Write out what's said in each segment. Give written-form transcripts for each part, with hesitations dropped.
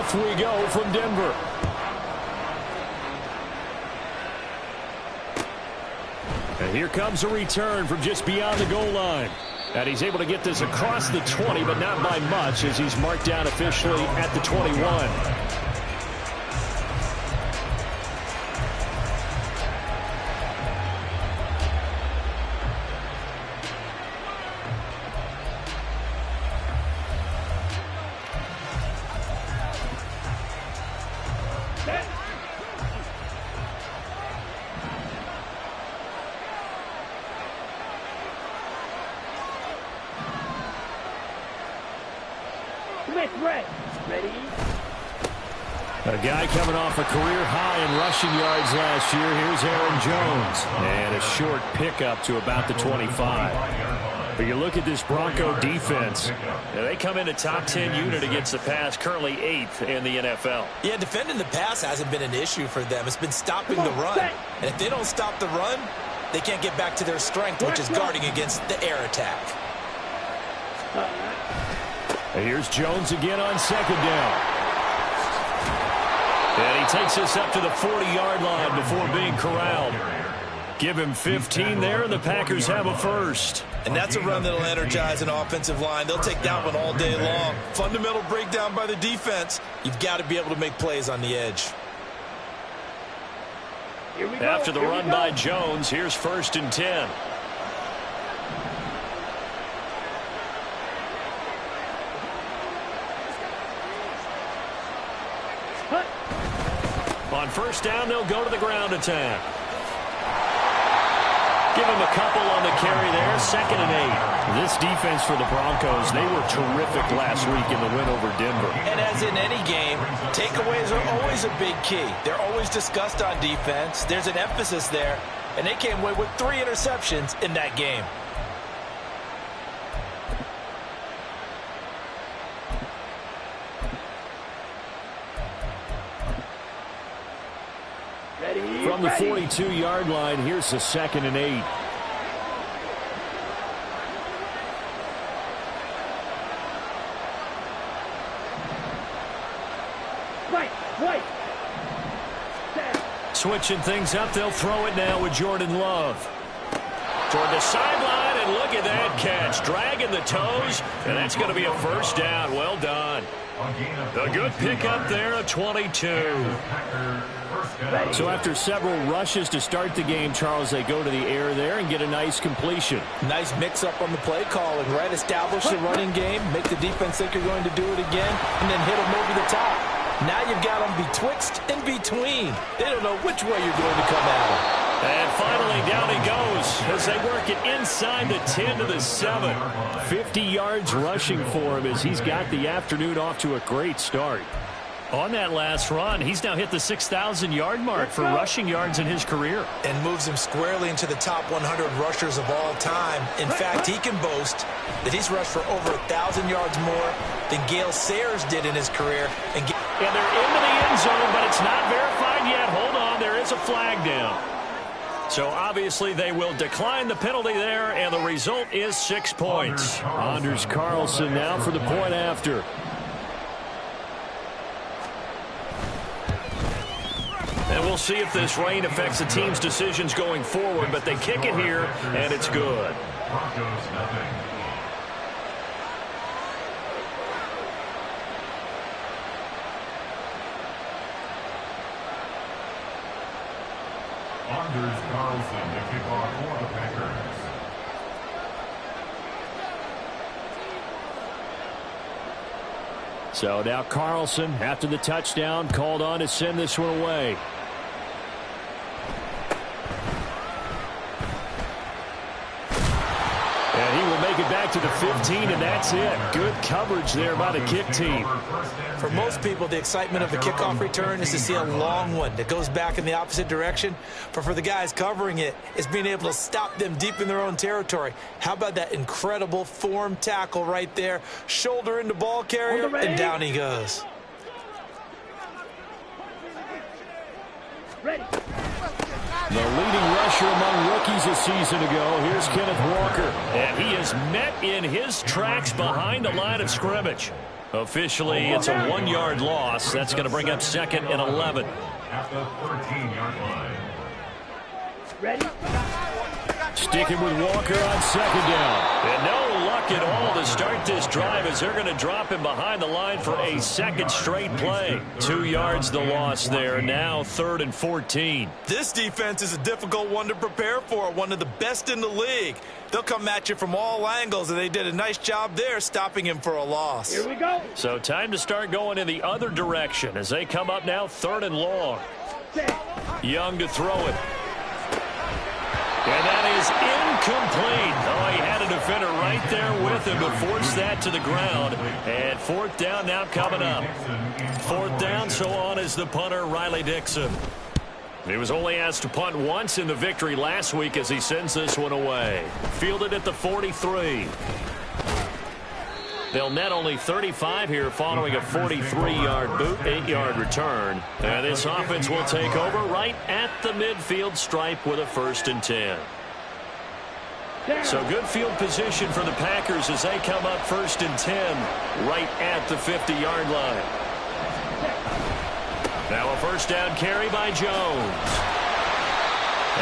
Off we go from Denver. And here comes a return from just beyond the goal line. And he's able to get this across the 20, but not by much, as he's marked down officially at the 21. A guy coming off a career high in rushing yards last year. Here's Aaron Jones. And a short pickup to about the 25. But you look at this Bronco defense. They come in a top 10 unit against the pass, currently 8th in the NFL. Yeah, defending the pass hasn't been an issue for them. It's been stopping the run. And if they don't stop the run, they can't get back to their strength, which is guarding against the air attack. And here's Jones again on second down. And he takes us up to the 40-yard line before being corralled. Give him 15 there, and the Packers have a first. And that's a run that'll energize an offensive line. They'll take that one all day long. Fundamental breakdown by the defense. You've got to be able to make plays on the edge. After the run by Jones, here's 1st and 10. On first down, they'll go to the ground attack. Give him a couple on the carry there. 2nd and 8. This defense for the Broncos, they were terrific last week in the win over Denver. And as in any game, takeaways are always a big key. They're always discussed on defense. There's an emphasis there. And they came away with 3 interceptions in that game. From the 42-yard line, here's the 2nd and 8. Switching things up, they'll throw it now with Jordan Love. Toward the sideline, and look at that catch. Dragging the toes, and that's going to be a first down. Well done. A good pickup there, a 22. So after several rushes to start the game, Charles, they go to the air there and get a nice completion. Nice mix-up on the play calling, right? Establish the running game, make the defense think you're going to do it again, and then hit them over the top. Now you've got them betwixt and between. They don't know which way you're going to come at them. And finally, down he goes as they work it inside the 10 to the 7. 50 yards rushing for him as he's got the afternoon off to a great start. On that last run, he's now hit the 6,000-yard mark for rushing yards in his career. And moves him squarely into the top 100 rushers of all time. In fact, he can boast that he's rushed for over 1,000 yards more than Gale Sayers did in his career. And they're into the end zone, but it's not verified yet. Hold on, there is a flag down. So obviously they will decline the penalty there, and the result is 6 points. Anders Carlson now for the point after. And we'll see if this rain affects the team's decisions going forward, but they kick it here, and it's good. Anders Carlson to kick off for the Packers. So now Carlson, after the touchdown, called on to send this one away. And he will make it back to the 15, and that's it. Good coverage there by the kick team. For most people, the excitement of the kickoff return is to see a long one that goes back in the opposite direction. But for the guys covering it, it's being able to stop them deep in their own territory. How about that incredible form tackle right there? Shoulder into ball carrier, and down he goes. Ready. The leading rusher among rookies a season ago. Here's Kenneth Walker. And he is met in his tracks behind the line of scrimmage. Officially, it's a 1-yard loss. That's going to bring up 2nd and 11. At the 13-yard line. Ready? Sticking with Walker on 2nd down. And no luck at all to start this drive as they're going to drop him behind the line for a 2nd straight play. 2 yards the loss there. Now 3rd and 14. This defense is a difficult one to prepare for, one of the best in the league. They'll come at you from all angles, and they did a nice job there stopping him for a loss. Here we go. So time to start going in the other direction as they come up now 3rd and long. Young to throw it. And that is incomplete. Oh, he had a defender right there with him to force that to the ground. And 4th down now coming up. 4th down, so on is the punter, Riley Dixon. He was only asked to punt once in the victory last week as he sends this one away. Fielded at the 43. They'll net only 35 here following a 43-yard boot, 8-yard return. And this offense will take over right at the midfield stripe with a 1st and 10. So good field position for the Packers as they come up 1st and 10 right at the 50-yard line. Now a 1st down carry by Jones.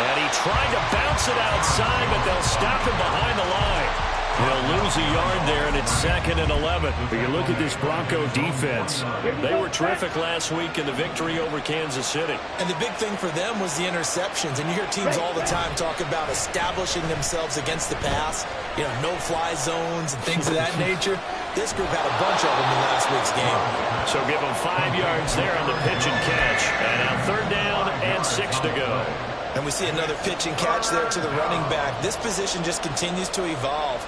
And he tried to bounce it outside, but they'll stop him behind the line. He'll lose a yard there, and it's 2nd and 11. But you look at this Bronco defense. They were terrific last week in the victory over Kansas City. And the big thing for them was the interceptions. And you hear teams all the time talk about establishing themselves against the pass. You know, no-fly zones and things of that nature. This group had a bunch of them in last week's game. So give them 5 yards there on the pitch and catch. And now 3rd down and 6 to go. And we see another pitch and catch there to the running back. This position just continues to evolve.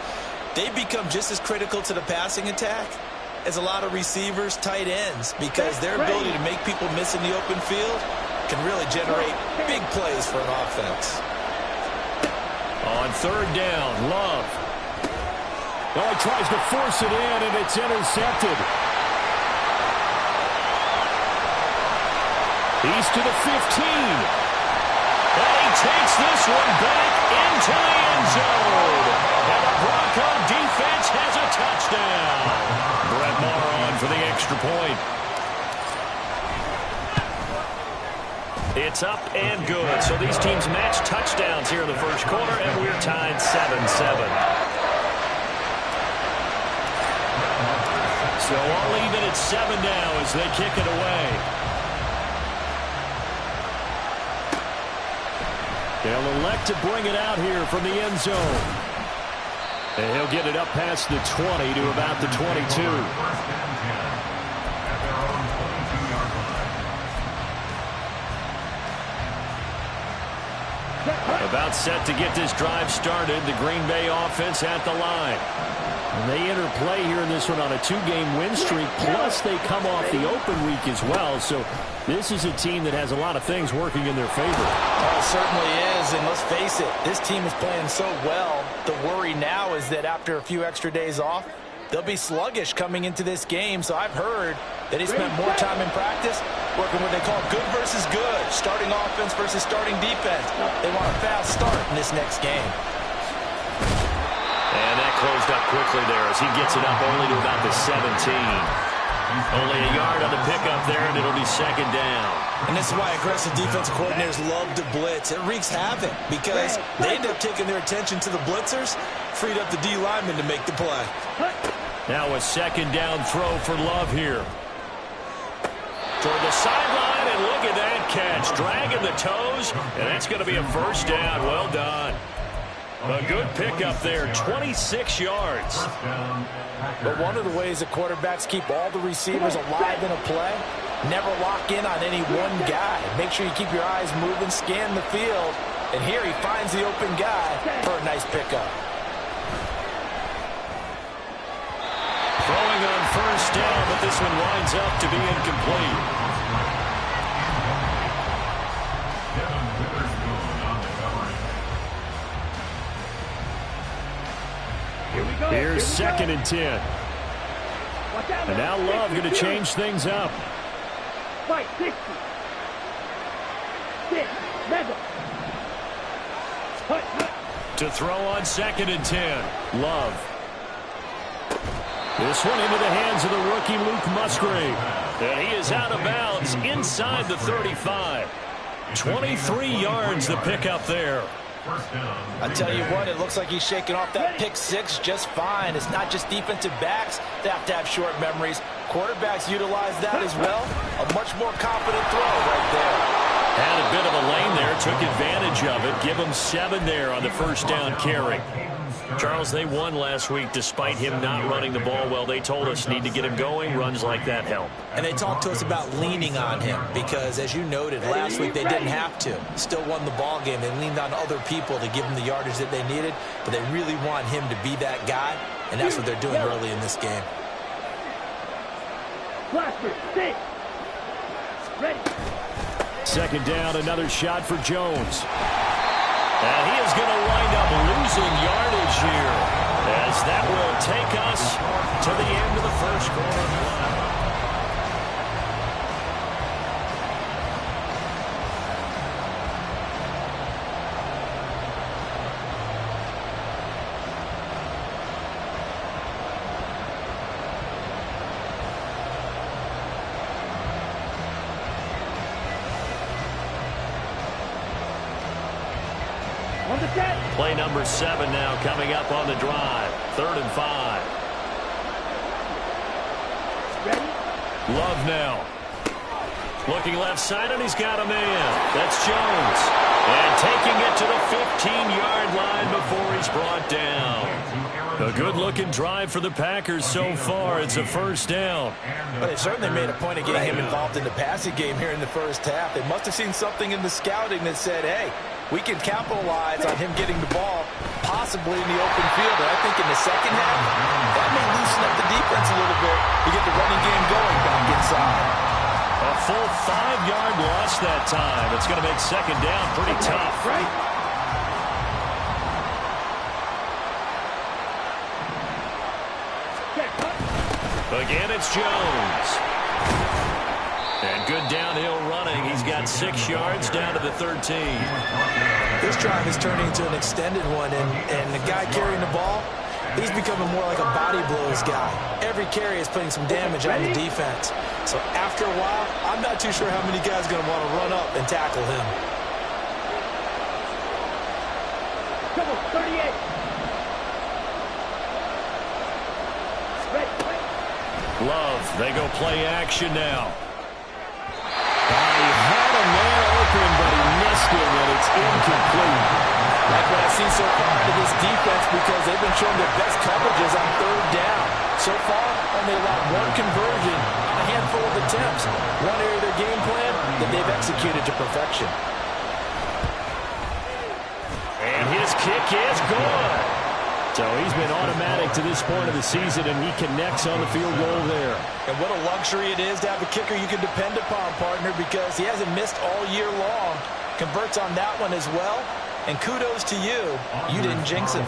They become just as critical to the passing attack as a lot of receivers, tight ends, because their ability to make people miss in the open field can really generate big plays for an offense. On 3rd down, Love. Oh, he tries to force it in, and it's intercepted. He's to the 15. And he takes this one back into the end zone. And the Bronco defense has a touchdown. Brett Maher on for the extra point. It's up and good. So these teams match touchdowns here in the 1st quarter, and we're tied 7-7. So all even at 7 now as they kick it away. They'll elect to bring it out here from the end zone. And he'll get it up past the 20 to about the 22. About set to get this drive started. The Green Bay offense at the line. And they interplay here in this one on a 2-game win streak, plus they come off the open week as well. So this is a team that has a lot of things working in their favor. Oh, it certainly is, and let's face it, this team is playing so well. The worry now is that after a few extra days off, they'll be sluggish coming into this game. So I've heard that he spent more time in practice working what they call good versus good, starting offense versus starting defense. They want a fast start in this next game. And that closed up quickly there as he gets it up only to about the 17. Only a yard on the pickup there, and it'll be 2nd down. And this is why aggressive defensive coordinators love to blitz. It wreaks havoc because they end up taking their attention to the blitzers, freed up the D lineman to make the play. Now a 2nd down throw for Love here. Toward the sideline, and look at that catch. Dragging the toes, and that's going to be a 1st down. Well done. A good pickup there, 26 yards. But one of the ways that quarterbacks keep all the receivers alive in a play, never lock in on any one guy. Make sure you keep your eyes moving, scan the field. And here he finds the open guy for a nice pickup. Throwing on 1st down, but this one winds up to be incomplete. Here's 2nd and 10. And now Love going to change things up. Fight, 60. 6, level. To throw on 2nd and 10. Love. This one into the hands of the rookie Luke Musgrave. And he is out of bounds inside the 35. 23 yards the pickup there. I tell you what, it looks like he's shaking off that pick six just fine. It's not just defensive backs that have to have short memories. Quarterbacks utilize that as well. A much more confident throw right there. Had a bit of a lane there, took advantage of it. Give him 7 there on the first down carry. Charles, they won last week despite him not running the ball well. They told us need to get him going. Runs like that help. And they talked to us about leaning on him because, as you noted, last week they didn't have to. Still won the ball game. They leaned on other people to give them the yardage that they needed, but they really want him to be that guy, and that's what they're doing early in this game. Blaster, stay. Ready. Second down, another shot for Jones. And he is going to wind up losing yardage here, as that will take us to the end of the first quarter. Play number 7 now coming up on the drive. 3rd and 5. Ready? Love now. Looking left side, and he's got a man. That's Jones. And taking it to the 15-yard line before he's brought down. A good-looking drive for the Packers so far. It's a first down. But they certainly made a point of getting him involved in the passing game here in the first half. They must have seen something in the scouting that said, hey, we can capitalize on him getting the ball possibly in the open field. And I think in the second half, that may loosen up the defense a little bit to get the running game going back inside. A full 5-yard loss that time. It's going to make second down pretty tough. Right. Again, it's Jones. And good downhill running. He's got 6 yards down to the 13. This drive is turning into an extended one, and the guy carrying the ball, he's becoming more like a body blows guy. Every carry is putting some damage on the defense. So after a while, I'm not too sure how many guys are going to want to run up and tackle him. Come on, 38. Ready. Love, they go play action now. He had a man open, but he missed him, and it's incomplete. Like what I've seen so far to this defense, because they've been showing their best coverages on 3rd down. So far, only allowed 1 conversion on a handful of attempts. One area of their game plan that they've executed to perfection. And his kick is good. So he's been automatic to this point of the season, and he connects on the field goal there. And what a luxury it is to have a kicker you can depend upon, partner, because he hasn't missed all year long. Converts on that one as well. And kudos to you. You didn't jinx him.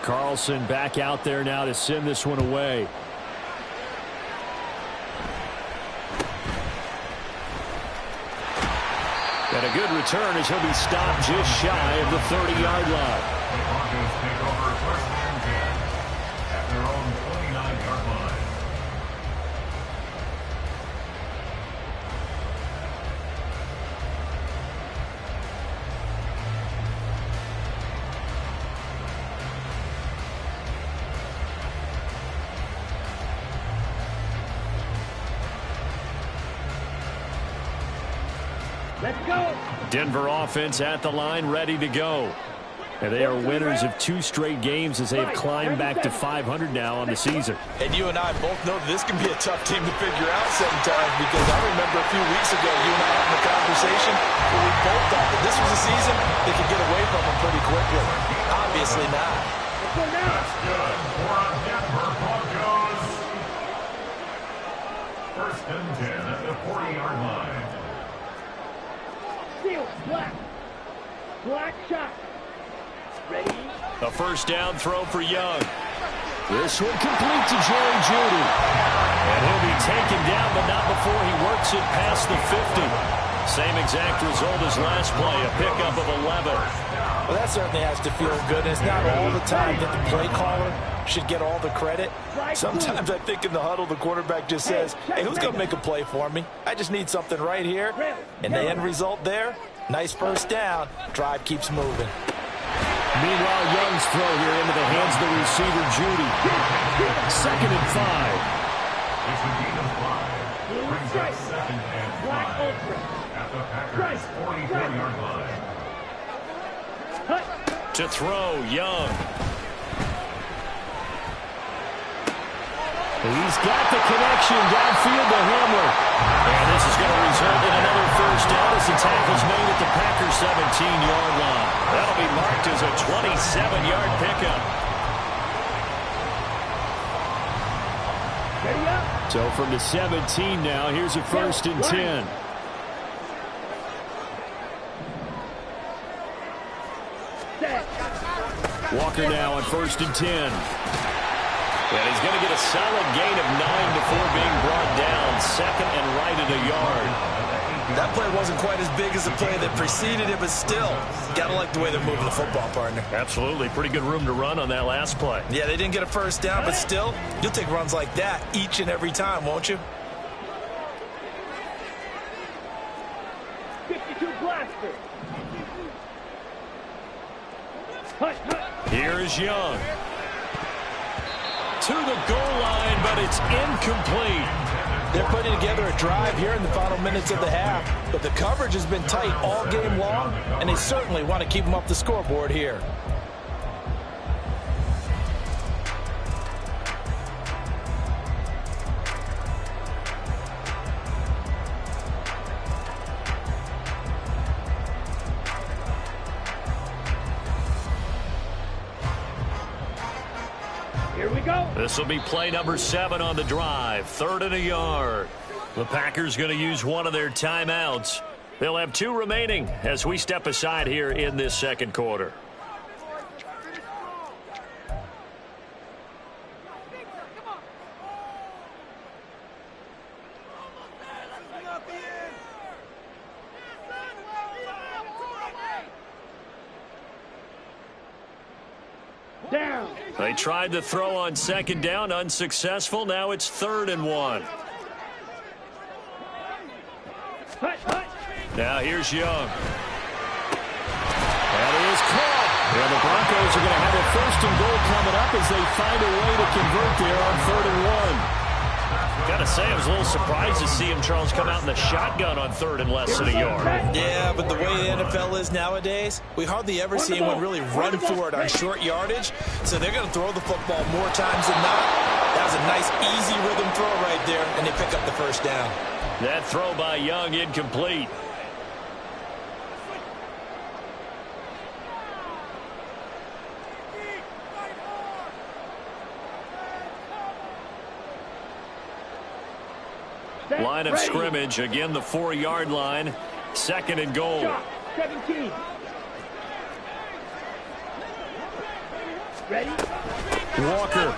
Carlson back out there now to send this one away. And a good return as he'll be stopped just shy of the 30-yard line. The Broncos take over 1st and 10 at their own 29-yard line. Let's go. Denver offense at the line, ready to go. And they are winners of 2 straight games as they have climbed back to 500 now on the season. And you and I both know this can be a tough team to figure out sometimes, because I remember a few weeks ago you and I having a conversation where we both thought that this was a season they could get away from them pretty quickly. Obviously not. Let's go now. That's good for our Denver Broncos. 1st and 10 at the 40-yard line. Seal, black. Black shot. Ready? A first down throw for Young. This one complete to Jerry Jeudy. And he'll be taken down, but not before he works it past the 50. Same exact result as last play, a pickup of 11. Well, that certainly has to feel good. It's not all the time that the play caller should get all the credit. Sometimes I think in the huddle, the quarterback just says, hey, who's going to make a play for me? I just need something right here. And the end result there, nice first down. Drive keeps moving. Meanwhile, Young's throw here into the hands of the receiver, Judy. 2nd and 5. It's a gain of 5. Brings up 2nd and 5 at the Packers' 44-yard line. To throw, Young. He's got the connection downfield to Hamler. And this is going to result in another first down as the tackle's made at the Packers' 17-yard line. That'll be marked as a 27-yard pickup. So from the 17 now, here's a 1st and 10. Walker now on 1st and 10. And he's going to get a solid gain of 9 before being brought down. 2nd and right at a yard. That play wasn't quite as big as the play that preceded it, but still, got to like the way they're moving the football, partner. Absolutely. Pretty good room to run on that last play. Yeah, they didn't get a first down, but still, you'll take runs like that each and every time, won't you? 52 blaster. Here's Young. To the goal line, but it's incomplete. They're putting together a drive here in the final minutes of the half, but the coverage has been tight all game long, and they certainly want to keep them up the scoreboard here. Here we go. This will be play number 7 on the drive. 3rd and a yard. The Packers going to use one of their timeouts. They'll have 2 remaining as we step aside here in this 2nd quarter. Down. They tried to throw on 2nd down, unsuccessful. Now it's 3rd and 1. Now here's Young. That is caught. And the Broncos are going to have a 1st and goal coming up as they find a way to convert there on 3rd and 1. Gotta say, I was a little surprised to see him, Charles, come out in the shotgun on 3rd and less than a yard. Yeah, but the way the NFL is nowadays, we hardly ever see anyone really run for it on short yardage, so they're going to throw the football more times than not. That was a nice, easy rhythm throw right there, and they pick up the first down. That throw by Young incomplete. Line of scrimmage, again the 4-yard line. 2nd and goal. 17. Ready? Walker.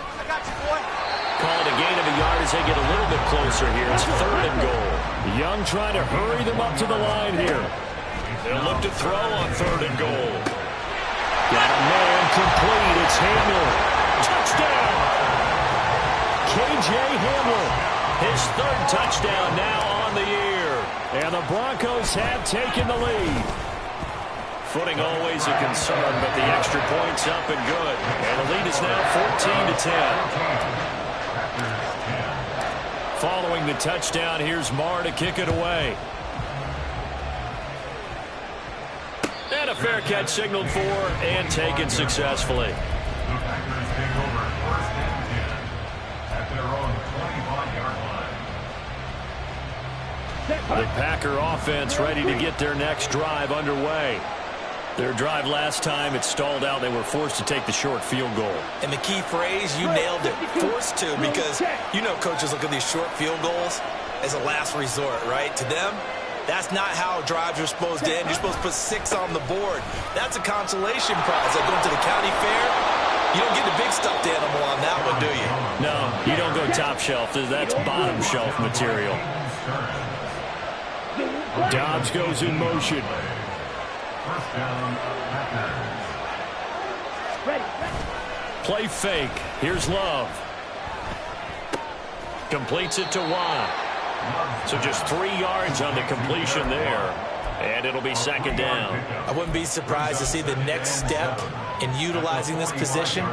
Called a gain of a yard as they get a little bit closer here. It's 3rd and goal. Young trying to hurry them up to the line here. They'll look to throw on 3rd and goal. Got a man complete. It's Hamler. Touchdown. KJ Hamler. His 3rd touchdown now on the year. And the Broncos have taken the lead. Footing always a concern, but the extra point's up and good. And the lead is now 14-10. Following the touchdown, here's Marr to kick it away. And a fair catch signaled for and taken successfully. The Packers take over 1st and 10 at their own 25-yard line. The Packer offense ready to get their next drive underway. Their drive last time, it stalled out. They were forced to take the short field goal. And the key phrase, you nailed it, forced to, because you know coaches look at these short field goals as a last resort, right? To them, that's not how drives are supposed to end. You're supposed to put 6 on the board. That's a consolation prize. Like going to the county fair, you don't get the big stuffed animal on that one, do you? No, you don't go top shelf. That's bottom shelf material. Dobbs goes in motion. First down, Packers. Ready. Play fake. Here's Love. Completes it to Watt. So just 3 yards on the completion there. And it'll be second down. I wouldn't be surprised to see the next step in utilizing this position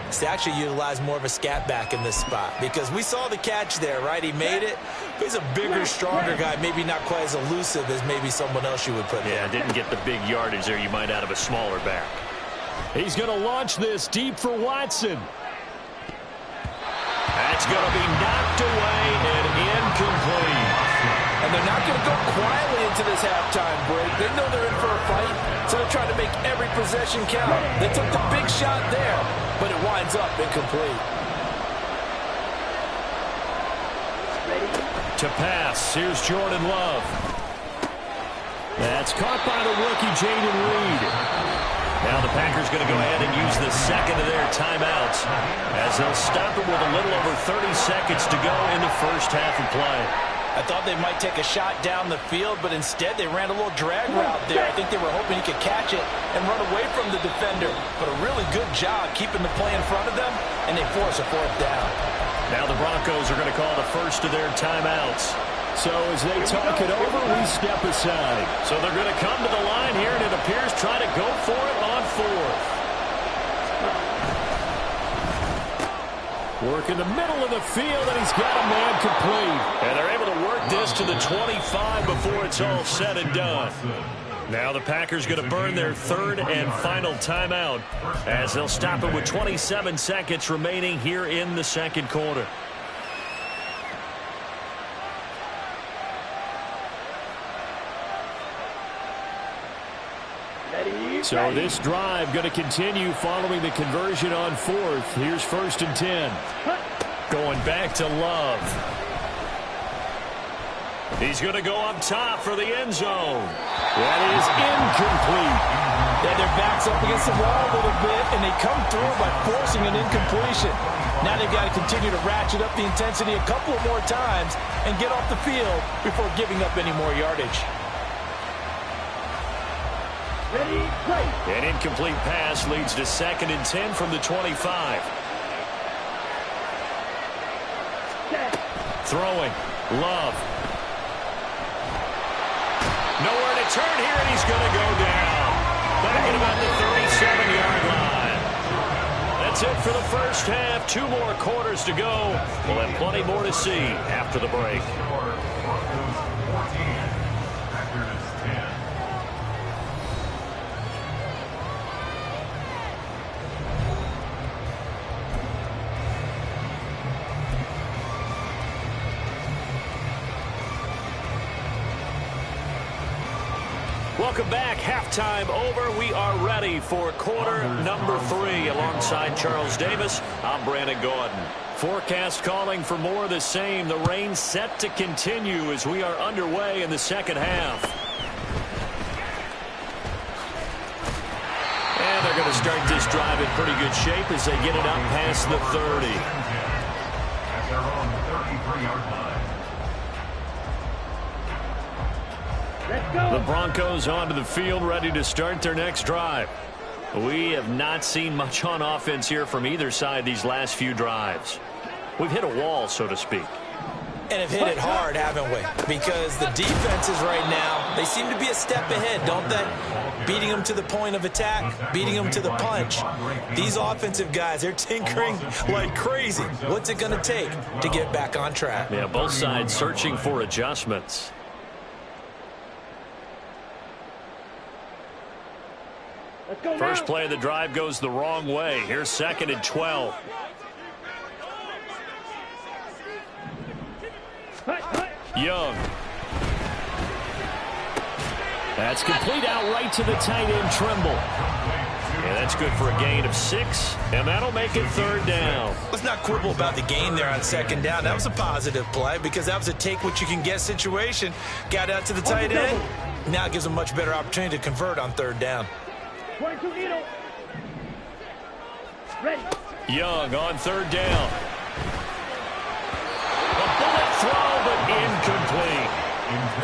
is to actually utilize more of a scat back in this spot. Because we saw the catch there, right? He made it. He's a bigger, stronger guy, maybe not quite as elusive as maybe someone else you would put there. Yeah, didn't get the big yardage there you might out of a smaller back. He's going to launch this deep for Watson. That's going to be knocked away and incomplete. And they're not going to go quietly into this halftime break. They know they're in for a fight, so they're trying to make every possession count. They took the big shot there, but it winds up incomplete. To pass, here's Jordan Love. That's caught by the rookie Jaden Reed. Now the Packers going to go ahead and use the second of their timeouts as they'll stop it with a little over 30 seconds to go in the first half of play. I thought they might take a shot down the field, but instead they ran a little drag route there. I think they were hoping he could catch it and run away from the defender. But a really good job keeping the play in front of them, and they force a fourth down. Now the Broncos are going to call the first of their timeouts. So as they talk it over, we step aside. So they're going to come to the line here, and it appears try to go for it on fourth. Work in the middle of the field, and he's got a man complete. And they're able to work this to the 25 before it's all said and done. Now the Packers going to burn their third and final timeout as they'll stop it with 27 seconds remaining here in the second quarter. So this drive going to continue following the conversion on fourth. Here's first and 10. Going back to Love. He's going to go up top for the end zone. That is incomplete. Yeah, their back's up against the wall a little bit, and they come through by forcing an incompletion. Now they've got to continue to ratchet up the intensity a couple of more times and get off the field before giving up any more yardage. Ready, play. An incomplete pass leads to second and 10 from the 25. Set. Throwing. Love. Nowhere to turn here, and he's going to go down. Back at about the 37-yard line. That's it for the first half. 2 more quarters to go. We'll have plenty more to see after the break. Welcome back. Halftime over. We are ready for quarter number 3. Alongside Charles Davis, I'm Brandon Gordon. Forecast calling for more of the same. The rain set to continue as we are underway in the second half. And they're going to start this drive in pretty good shape as they get it up past the 30. At their own 33-yard line. Let's go. The Broncos onto the field, ready to start their next drive. We have not seen much on offense here from either side these last few drives. We've hit a wall, so to speak. And have hit it hard, haven't we? Because the defenses right now, they seem to be a step ahead, don't they? Beating them to the point of attack, beating them to the punch. These offensive guys, they're tinkering like crazy. What's it going to take to get back on track? Yeah, both sides searching for adjustments. Let's go First now. play of the drive goes the wrong way. Here's second and 12. Young. That's complete out right to the tight end, Trimble. Yeah, that's good for a gain of 6, and that'll make it third down. Let's not quibble about the gain there on second down. That was a positive play because that was a take-what-you-can-get situation. Got out to the tight end. Now it gives them a much better opportunity to convert on third down. 22 needle. Ready. Young on third down. A bullet throw, but incomplete.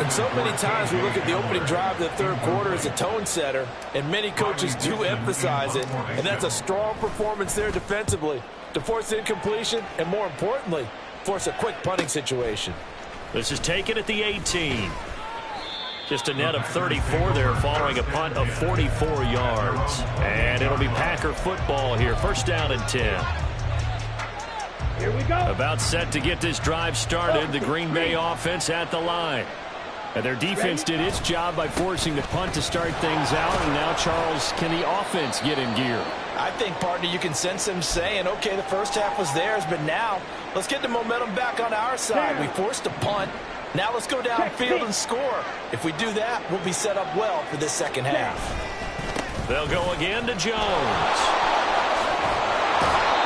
And so many times we look at the opening drive of the third quarter as a tone setter, and many coaches do emphasize it, and that's a strong performance there defensively to force incompletion and, more importantly, force a quick punting situation. This is taken at the 18. Just a net of 34 there following a punt of 44 yards. And it'll be Packer football here. First down and 10. Here we go. About set to get this drive started. The Green Bay offense at the line. And their defense did its job by forcing the punt to start things out. And now, Charles, can the offense get in gear? I think, partner, you can sense them saying, okay, the first half was theirs, but now let's get the momentum back on our side. We forced a punt. Now let's go downfield and score. If we do that, we'll be set up well for this second half. They'll go again to Jones.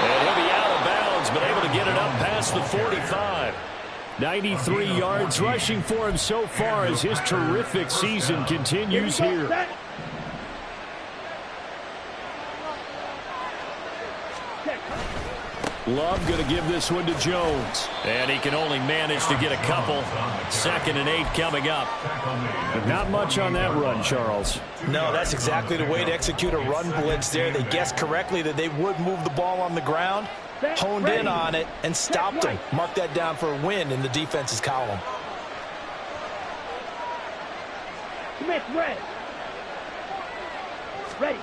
And he'll be out of bounds, but able to get it up past the 45. 93 yards rushing for him so far as his terrific season continues here. Love going to give this one to Jones. And he can only manage to get a couple. 2nd and 8 coming up. But not much on that run, Charles. No, that's exactly the way to execute a run blitz there. They guessed correctly that they would move the ball on the ground, honed in on it, and stopped them. Mark that down for a win in the defense's column. Smith, ready. Ready.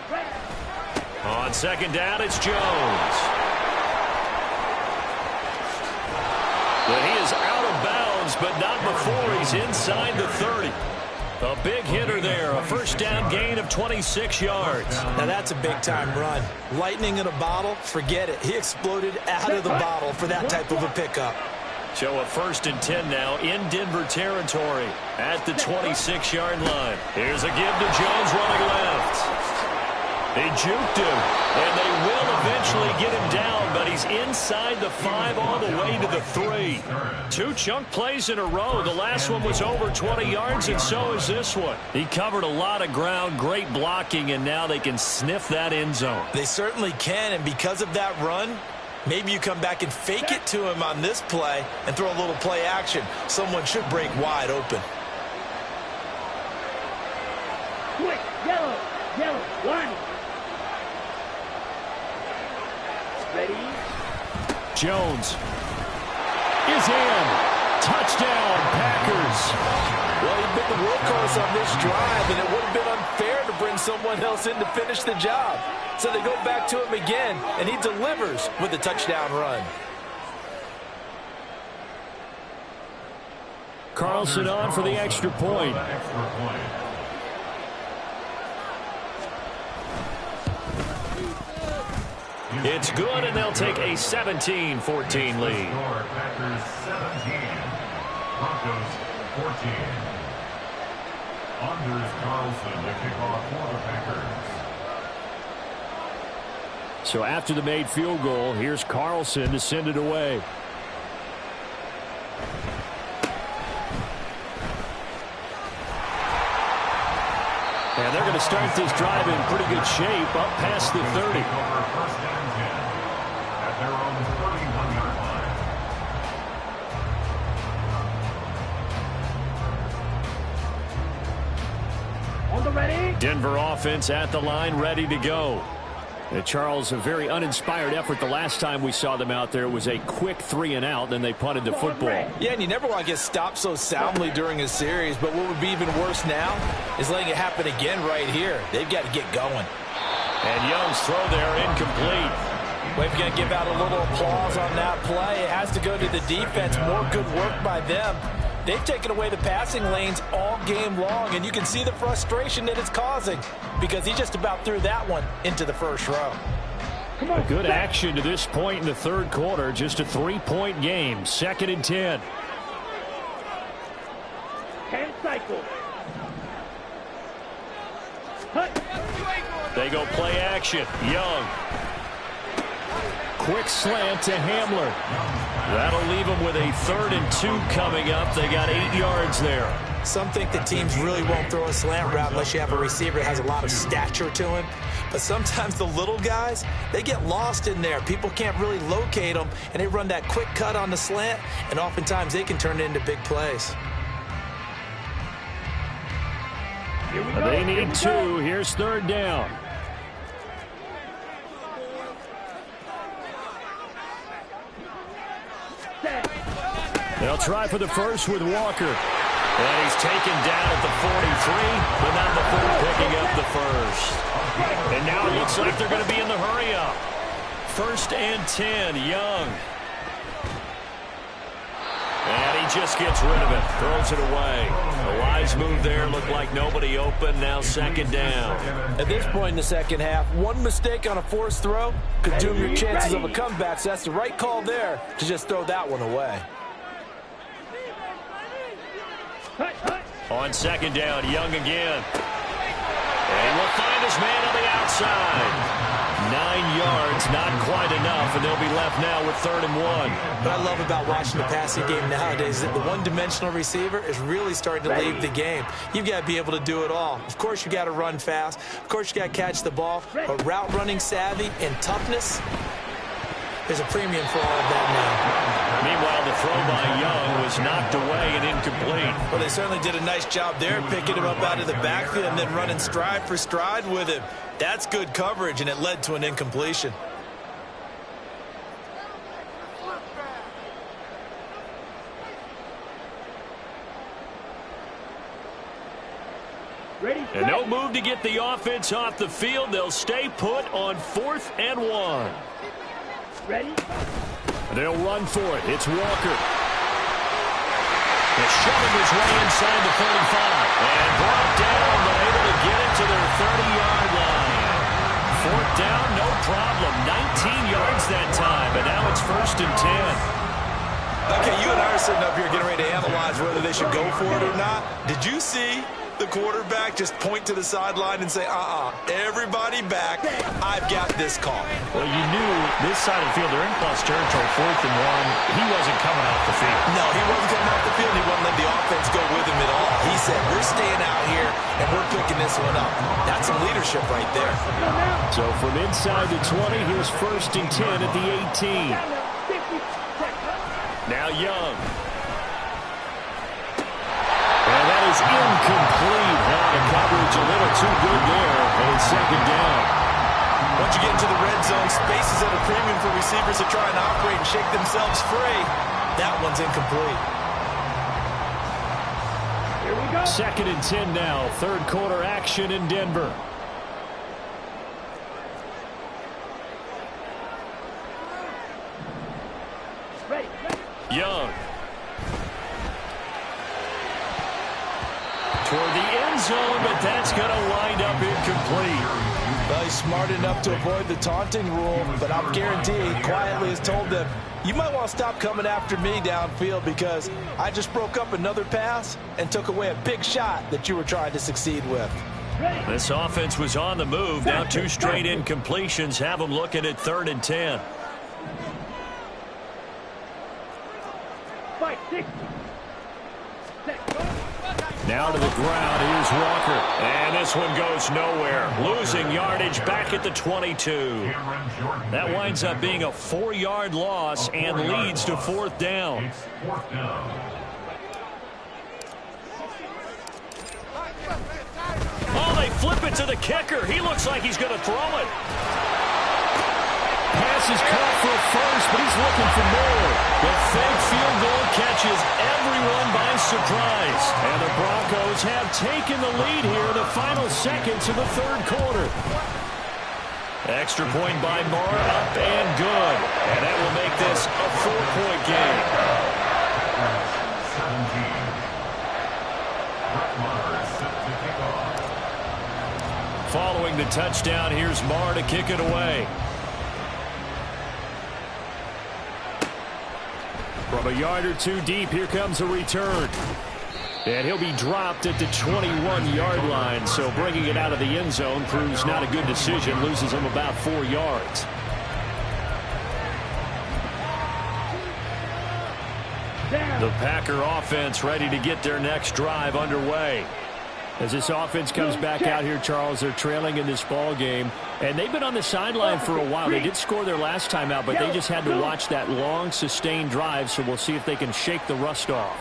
On 2nd down, it's Jones. But he is out of bounds, but not before he's inside the 30. A big hitter there, a first down gain of 26 yards. Now that's a big-time run. Lightning in a bottle, forget it. He exploded out of the bottle for that type of a pickup. So a 1st and 10 now in Denver territory at the 26-yard line. Here's a give to Jones running left. They juked him, and they will eventually get him down, but he's inside the 5 all the way to the 3. 2 chunk plays in a row. The last one was over 20 yards, and so is this one. He covered a lot of ground, great blocking, and now they can sniff that end zone. They certainly can, and because of that run, maybe you come back and fake it to him on this play and throw a little play action. Someone should break wide open. Quick, yellow, line. Ready. Jones is in. Touchdown, Packers. Well, he'd been the workhorse on this drive, and it would have been unfair to bring someone else in to finish the job. So they go back to him again, and he delivers with a touchdown run. Carlson on for the extra point. It's good, and they'll take a 17-14 lead. Packers 17, Broncos 14. Anders Carlson to kick off for the Packers. So after the made field goal, here's Carlson to send it away. And they're going to start this drive in pretty good shape, up past the 30. First down 10 at their own 31-yard line. On the ready. Denver offense at the line, ready to go. Charles, a very uninspired effort the last time we saw them out there. It was a quick 3-and-out, then they punted the football. Yeah, and you never want to get stopped so soundly during a series, but what would be even worse now is letting it happen again right here. They've got to get going. And Young's throw there incomplete. We're going to give out a little applause on that play. It has to go to the defense. More good work by them. They've taken away the passing lanes all game long, and you can see the frustration that it's causing because he just about threw that one into the first row. A good action to this point in the third quarter. Just a 3-point game. 2nd and 10. 10 cycles. They go play action. Young. Quick slant to Hamler. That'll leave them with a 3rd and 2 coming up. They got 8 yards there. Some think that teams really won't throw a slant route unless you have a receiver that has a lot of stature to him. But sometimes the little guys, they get lost in there. People can't really locate them, and they run that quick cut on the slant, and oftentimes they can turn it into big plays. They need 2. Here's third down. They'll try for the first with Walker. And he's taken down at the 43, but not before picking up the first. And now it looks like they're going to be in the hurry-up. 1st and 10, Young. And he just gets rid of it, throws it away. A wise move there, looked like nobody open, now 2nd down. At this point in the second half, one mistake on a forced throw could doom your chances of a comeback, so that's the right call there to just throw that one away. On 2nd down, Young again. And will find his man on the outside. 9 yards, not quite enough, and they'll be left now with 3rd and 1. What I love about watching the passing game nowadays is that the one-dimensional receiver is really starting to leave the game. You've got to be able to do it all. Of course, you got to run fast. Of course, you got to catch the ball. But route running savvy and toughness, there's a premium for all of that now. Meanwhile, the throw by Young was knocked away and incomplete. Well, they certainly did a nice job there, picking him up out of the backfield and then running stride for stride with him. That's good coverage, and it led to an incompletion. And no move to get the offense off the field. They'll stay put on 4th and 1. Ready? They'll run for it. It's Walker. They're shoving his way inside the 35. And brought down, but able to get it to their 30-yard line. 4th down, no problem. 19 yards that time, but now it's 1st and 10. Okay, you and I are sitting up here getting ready to analyze whether they should go for it or not. Did you see the quarterback just point to the sideline and say, everybody back, I've got this call? Well, you knew this side of the field, they're in plus territory, 4th and 1. He wasn't coming off the field. No, he wasn't coming off the field. He wouldn't let the offense go with him at all. He said, we're staying out here, and we're picking this one up. That's some leadership right there. So from inside the 20, here's 1st and 10 at the 18. Now Young. And that is incomplete. The coverage a little too good there, and it's 2nd down. Once you get into the red zone, space is at a premium for receivers to try and operate and shake themselves free. That one's incomplete. Here we go. 2nd and 10 now. 3rd quarter action in Denver. Ready. Young. Toward the end zone, but that's going to wind up incomplete. Well, he's smart enough to avoid the taunting rule, but I'll guarantee he quietly has told them, you might want to stop coming after me downfield because I just broke up another pass and took away a big shot that you were trying to succeed with. This offense was on the move. Now 2 straight incompletions have them looking at 3rd and 10. 5, 6. Now to the ground. Here's Walker. And this one goes nowhere. Losing yardage back at the 22. That winds up being a 4-yard loss and leads to 4th down. Oh, they flip it to the kicker. He looks like he's going to throw it. Pass is caught for a first, but he's looking for more. The fake field goal catches everyone by surprise. And the Broncos have taken the lead here in the final seconds of the 3rd quarter. Extra point by Moore, up and good. And that will make this a 4-point game. 17. Following the touchdown, here's Marr to kick it away. From a yard or 2 deep, here comes a return. And he'll be dropped at the 21-yard line, so bringing it out of the end zone proves not a good decision, loses him about 4 yards. The Packer offense ready to get their next drive underway. As this offense comes back out here, Charles, they're trailing in this ball game, and they've been on the sideline for a while. They did score their last time out, but they just had to watch that long, sustained drive, so we'll see if they can shake the rust off.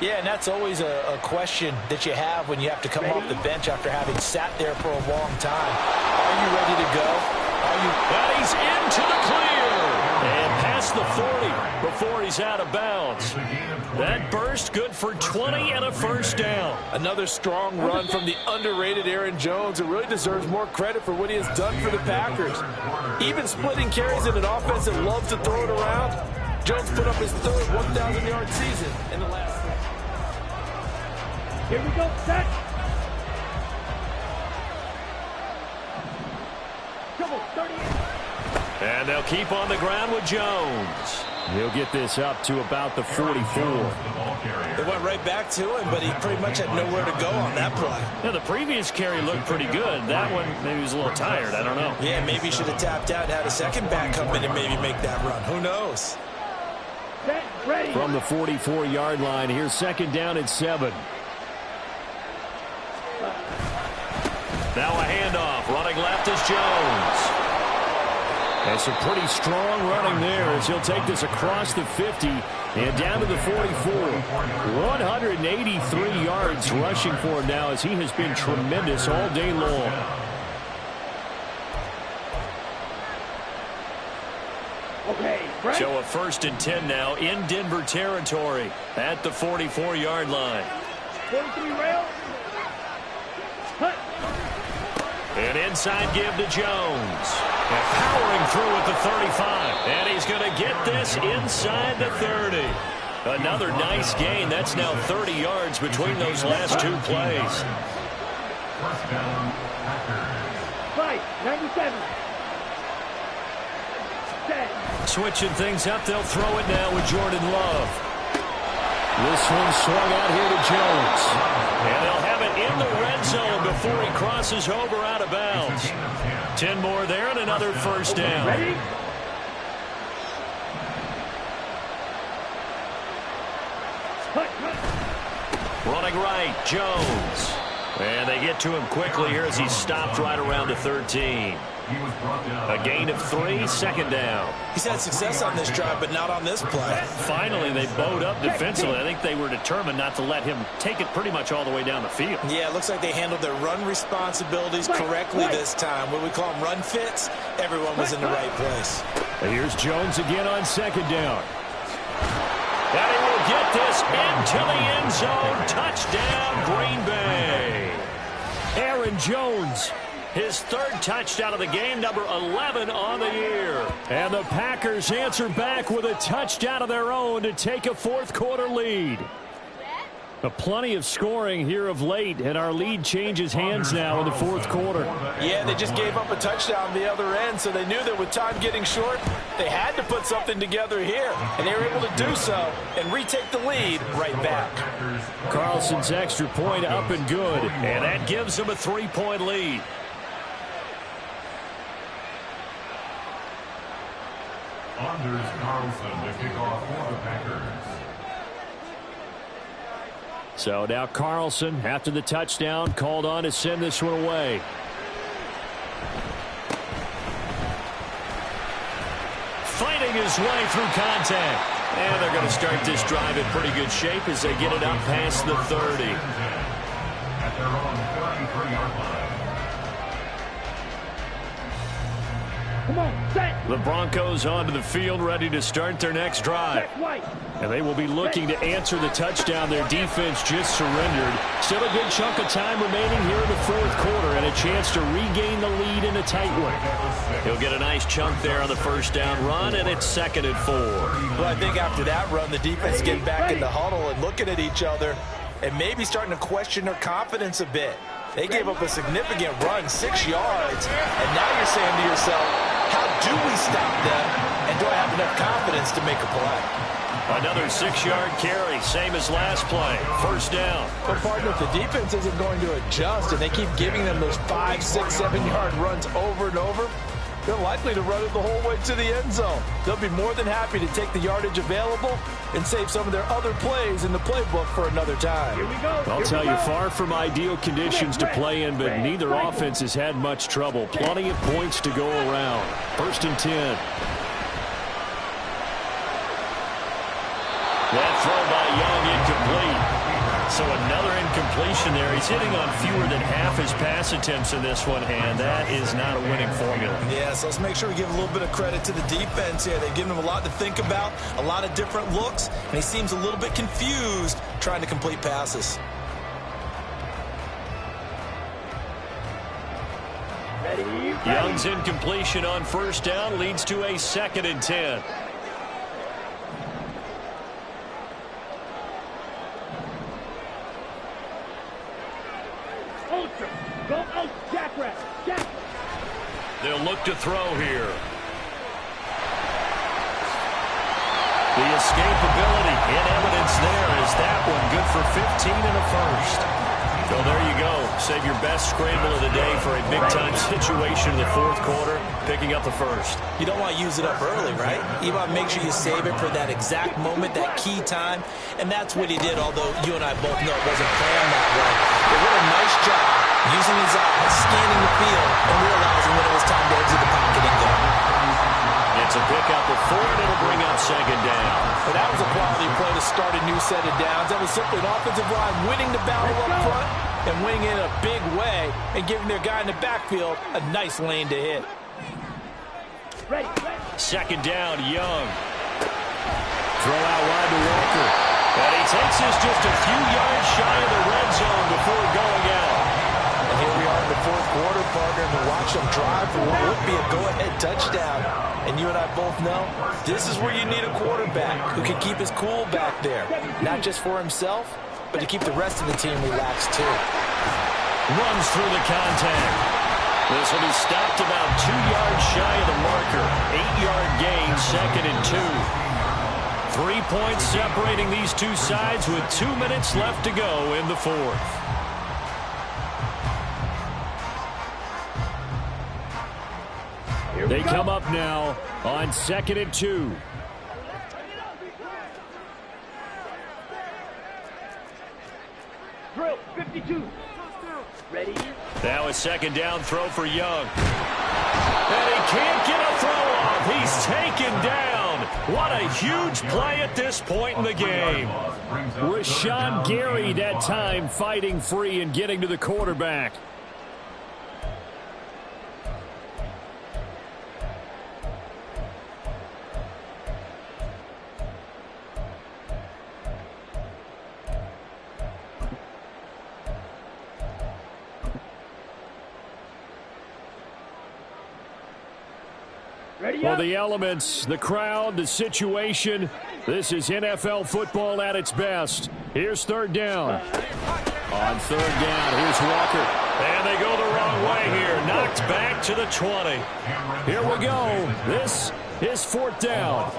Yeah, and that's always a question that you have when you have to come off the bench after having sat there for a long time. Are you ready to go? Are you? And he's into the clear. And past the 40 before he's out of bounds. That burst good for 20 and a first down. Another strong run from the underrated Aaron Jones, who really deserves more credit for what he has done for the Packers. Even splitting carries in an offense that loves to throw it around, Jones put up his third 1,000-yard season in the last 3. Here we go, set. Come on, 38. And they'll keep on the ground with Jones. He'll get this up to about the 44. They went right back to him, but he pretty much had nowhere to go on that play. Yeah, the previous carry looked pretty good. That one, maybe he was a little tired. I don't know. Yeah, maybe he should have tapped out and had a second back come in and maybe make that run. Who knows? Set, ready. From the 44-yard line, here's second down and 7. Now a handoff. Running left is Jones. And some pretty strong running there as he'll take this across the 50 and down to the 44. 183 yards rushing for him now as he has been tremendous all day long. Okay, ready. So a 1st and 10 now in Denver territory at the 44-yard line. 43 rail. Cut. An inside give to Jones. And powering through at the 35. And he's going to get this inside the 30. Another nice gain. That's now 30 yards between those last 2 plays. First down, Packers. 97. Set. Switching things up, they'll throw it now with Jordan Love. This one swung out here to Jones. And they'll have it in the red zone before he crosses over out of bounds. 10 more there and another first down. Ready? Cut, cut. Running right, Jones. And they get to him quickly here as he's stopped right around the 13. He was brought down. A gain of 3, second down. He's had success on this drive, but not on this play. Finally, they bowed up defensively. I think they were determined not to let him take it pretty much all the way down the field. Yeah, it looks like they handled their run responsibilities correctly this time. What we call them run fits, everyone was in the right place. And here's Jones again on second down. And he will get this into the end zone. Touchdown, Green Bay. Aaron Jones, his 3rd touchdown of the game, number 11 on the year. And the Packers answer back with a touchdown of their own to take a 4th quarter lead. Plenty of scoring here of late, and our lead changes hands now in the 4th quarter. Yeah, they just gave up a touchdown the other end, so they knew that with time getting short, they had to put something together here. And they were able to do so and retake the lead right back. Carlson's extra point up and good, and that gives them a 3-point lead. Anders Carlson to kick off for the Packers. So now Carlson, after the touchdown, called on to send this one away. Fighting his way through contact. And they're going to start this drive in pretty good shape as they get it up past the 30. At their own 33-yard line. Come on, set. The Broncos onto the field, ready to start their next drive. Set, white. And they will be looking to answer the touchdown their defense just surrendered. Still a good chunk of time remaining here in the 4th quarter and a chance to regain the lead in a tight one. He'll get a nice chunk there on the first down run, and it's 2nd and 4. Well, I think after that run, the defense getting back in the huddle and looking at each other and maybe starting to question their confidence a bit. They gave up a significant run, 6 yards, and now you're saying to yourself, how do we stop them, and do I have enough confidence to make a play? Another 6-yard carry, same as last play. First down. But partner, if the defense isn't going to adjust and they keep giving them those 5, 6, 7-yard runs over and over, they're likely to run it the whole way to the end zone. They'll be more than happy to take the yardage available and save some of their other plays in the playbook for another time. Here we go. I'll tell you, far from ideal conditions to play in, but neither offense has had much trouble. Plenty of points to go around. 1st and 10. That throw by Young incomplete. So another incompletion there. He's hitting on fewer than half his pass attempts in this one, and that is not a winning formula. Yeah, so let's make sure we give a little bit of credit to the defense here. They've given him a lot to think about, a lot of different looks, and he seems a little bit confused trying to complete passes. Young's incompletion on first down leads to a 2nd and 10. Ultra. Go out, Jackrabbit. Jack. They'll look to throw here. The escapability in evidence there is that one good for 15 and a first. So there you go. Save your best scramble of the day for a big-time situation in the 4th quarter, picking up the first. You don't want to use it up early, right? You want to make sure you save it for that exact moment, that key time. And that's what he did, although you and I both know it wasn't planned that way. But what a nice job using his eyes, scanning the field, and realizing when it was time to exit the pocket and go. It's a pickup of 4, and it'll bring up 2nd down. But that was a quality play to start a new set of downs. That was simply an offensive line winning the battle up front and winning it in a big way and giving their guy in the backfield a nice lane to hit. Ready. 2nd down, Young. Throw out wide to Walker. And he takes this just a few yards shy of the red zone before going out. And here we are in the 4th quarter, partner, and watch them drive for what would be a go-ahead touchdown. And you and I both know this is where you need a quarterback who can keep his cool back there, not just for himself, but to keep the rest of the team relaxed too. Runs through the contact. This will be stopped about 2 yards shy of the marker. 8-yard gain, 2nd and 2. 3 points separating these two sides with 2 minutes left to go in the 4th. They come up now on 2nd and 2. Drill. 52. Ready. Now a 2nd down throw for Young. And he can't get a throw off. He's taken down. What a huge play at this point in the game. Rashawn Gary that time fighting free and getting to the quarterback. Well, the elements, the crowd, the situation, this is NFL football at its best. Here's 3rd down. On 3rd down, here's Walker. And they go the wrong way here. Knocked back to the 20. Here we go. This is 4th down.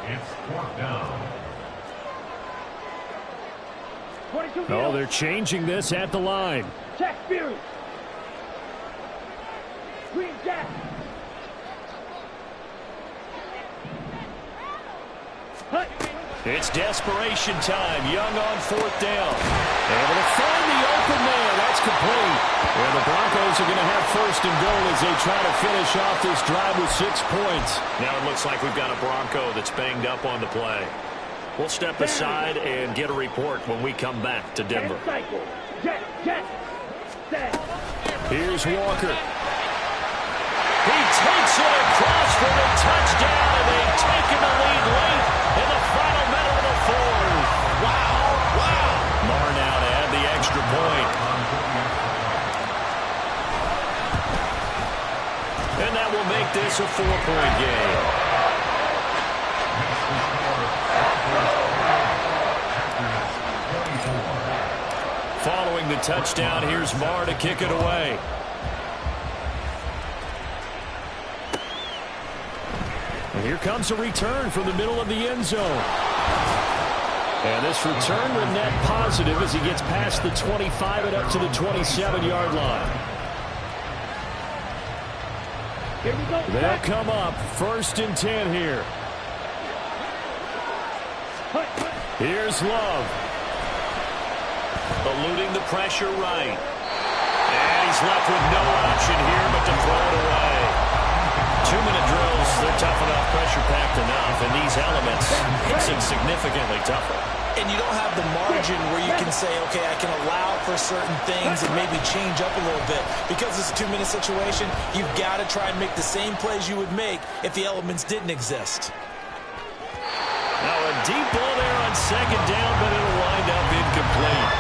It's 4th down. Oh, they're changing this at the line. Jack Spears. Green Jack. It's desperation time. Young on 4th down. Able to find the open man. That's complete. And the Broncos are going to have 1st and goal as they try to finish off this drive with 6 points. Now it looks like we've got a Bronco that's banged up on the play. We'll step aside and get a report when we come back to Denver. Here's Walker. He takes it across for the touchdown, and they've taken the lead late in the final minute of the 4th. Wow. Marr now to add the extra point. And that will make this a 4-point game. Following the touchdown, here's Marr to kick it away. And here comes a return from the middle of the end zone. And this return will net positive as he gets past the 25 and up to the 27-yard line. Here we go. They'll come up 1st and 10 here. Here's Love. Eluding the pressure right. And he's left with no option here but to throw it away. 2-minute drills, they're tough enough, pressure-packed enough, and these elements makes it significantly tougher. And you don't have the margin where you can say, okay, I can allow for certain things and maybe change up a little bit. Because it's a 2-minute situation, you've got to try and make the same plays you would make if the elements didn't exist. Now a deep ball there on second down, but it'll wind up incomplete.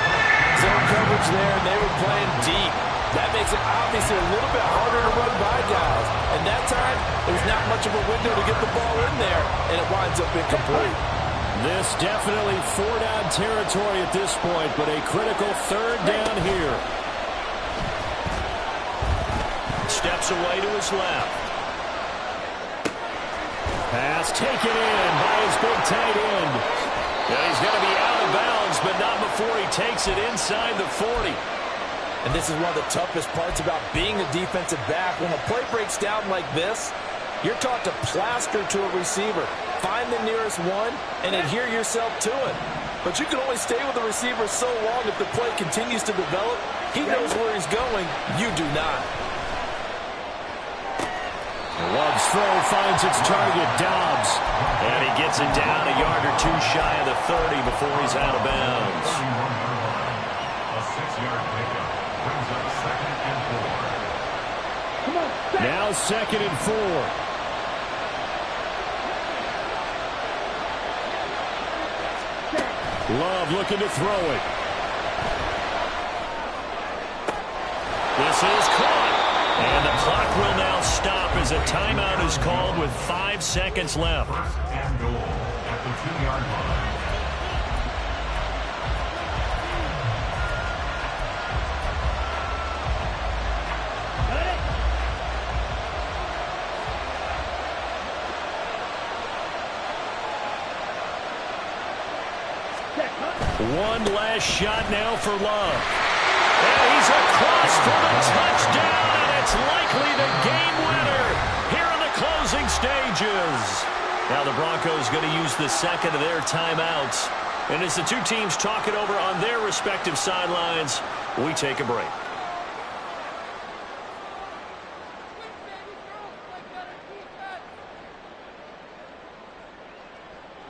Zone coverage there, and they were playing deep. That makes it obviously a little bit harder to run by guys. And that time, there's not much of a window to get the ball in there, and it winds up incomplete. This definitely 4-down territory at this point, but a critical 3rd down here. Steps away to his left. Pass taken in by his big tight end. Now he's going to be out of bounds, but not before he takes it inside the 40. And this is one of the toughest parts about being a defensive back. When a play breaks down like this, you're taught to plaster to a receiver. Find the nearest one and adhere yourself to it. But you can only stay with the receiver so long if the play continues to develop. He knows where he's going. You do not. Love's throw finds its target, Dobbs. And he gets it down a yard or two shy of the 30 before he's out of bounds. A 6-yard pickup brings up 2nd and 4. Come on, Now 2nd and 4. Love looking to throw it. This is caught. And the clock will now stop as a timeout is called with 5 seconds left. 1st and goal at the 2-yard line. One last shot now for Love. And he's across for the touchdown, and it's likely the game winner here in the closing stages. Now the Broncos going to use the second of their timeouts. And as the two teams talk it over on their respective sidelines, we take a break.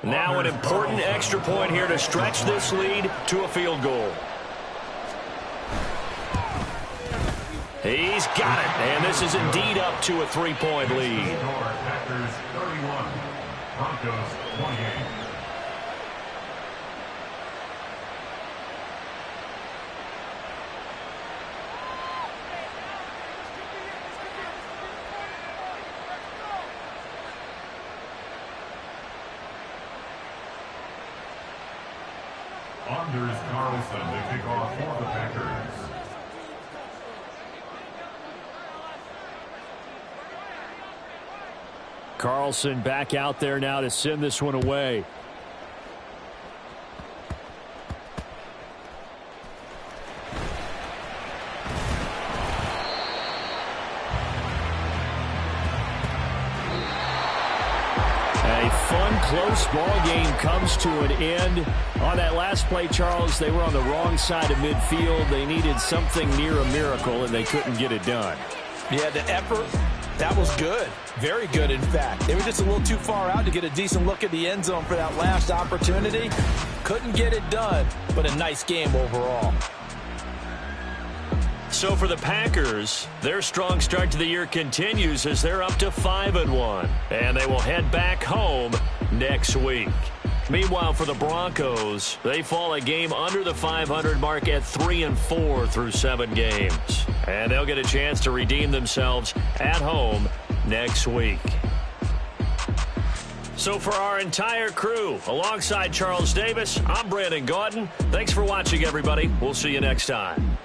Now an important extra point here to stretch this lead to a field goal. He's got it, and this is indeed up to a 3-point lead. Packers 31, Broncos 28. Anders Carlson to kick off for the Packers. Carlson back out there now to send this one away. A fun, close ball game comes to an end. On that last play, Charles, they were on the wrong side of midfield. They needed something near a miracle, and they couldn't get it done. Yeah, the effort, that was good. Very good, in fact. They were just a little too far out to get a decent look at the end zone for that last opportunity. Couldn't get it done, but a nice game overall. So for the Packers, their strong start to the year continues as they're up to 5-1. And they will head back home next week. Meanwhile, for the Broncos, they fall a game under the 500 mark at 3-4 through 7 games. And they'll get a chance to redeem themselves at home next week. So for our entire crew, alongside Charles Davis, I'm Brandon Gaudin. Thanks for watching, everybody. We'll see you next time.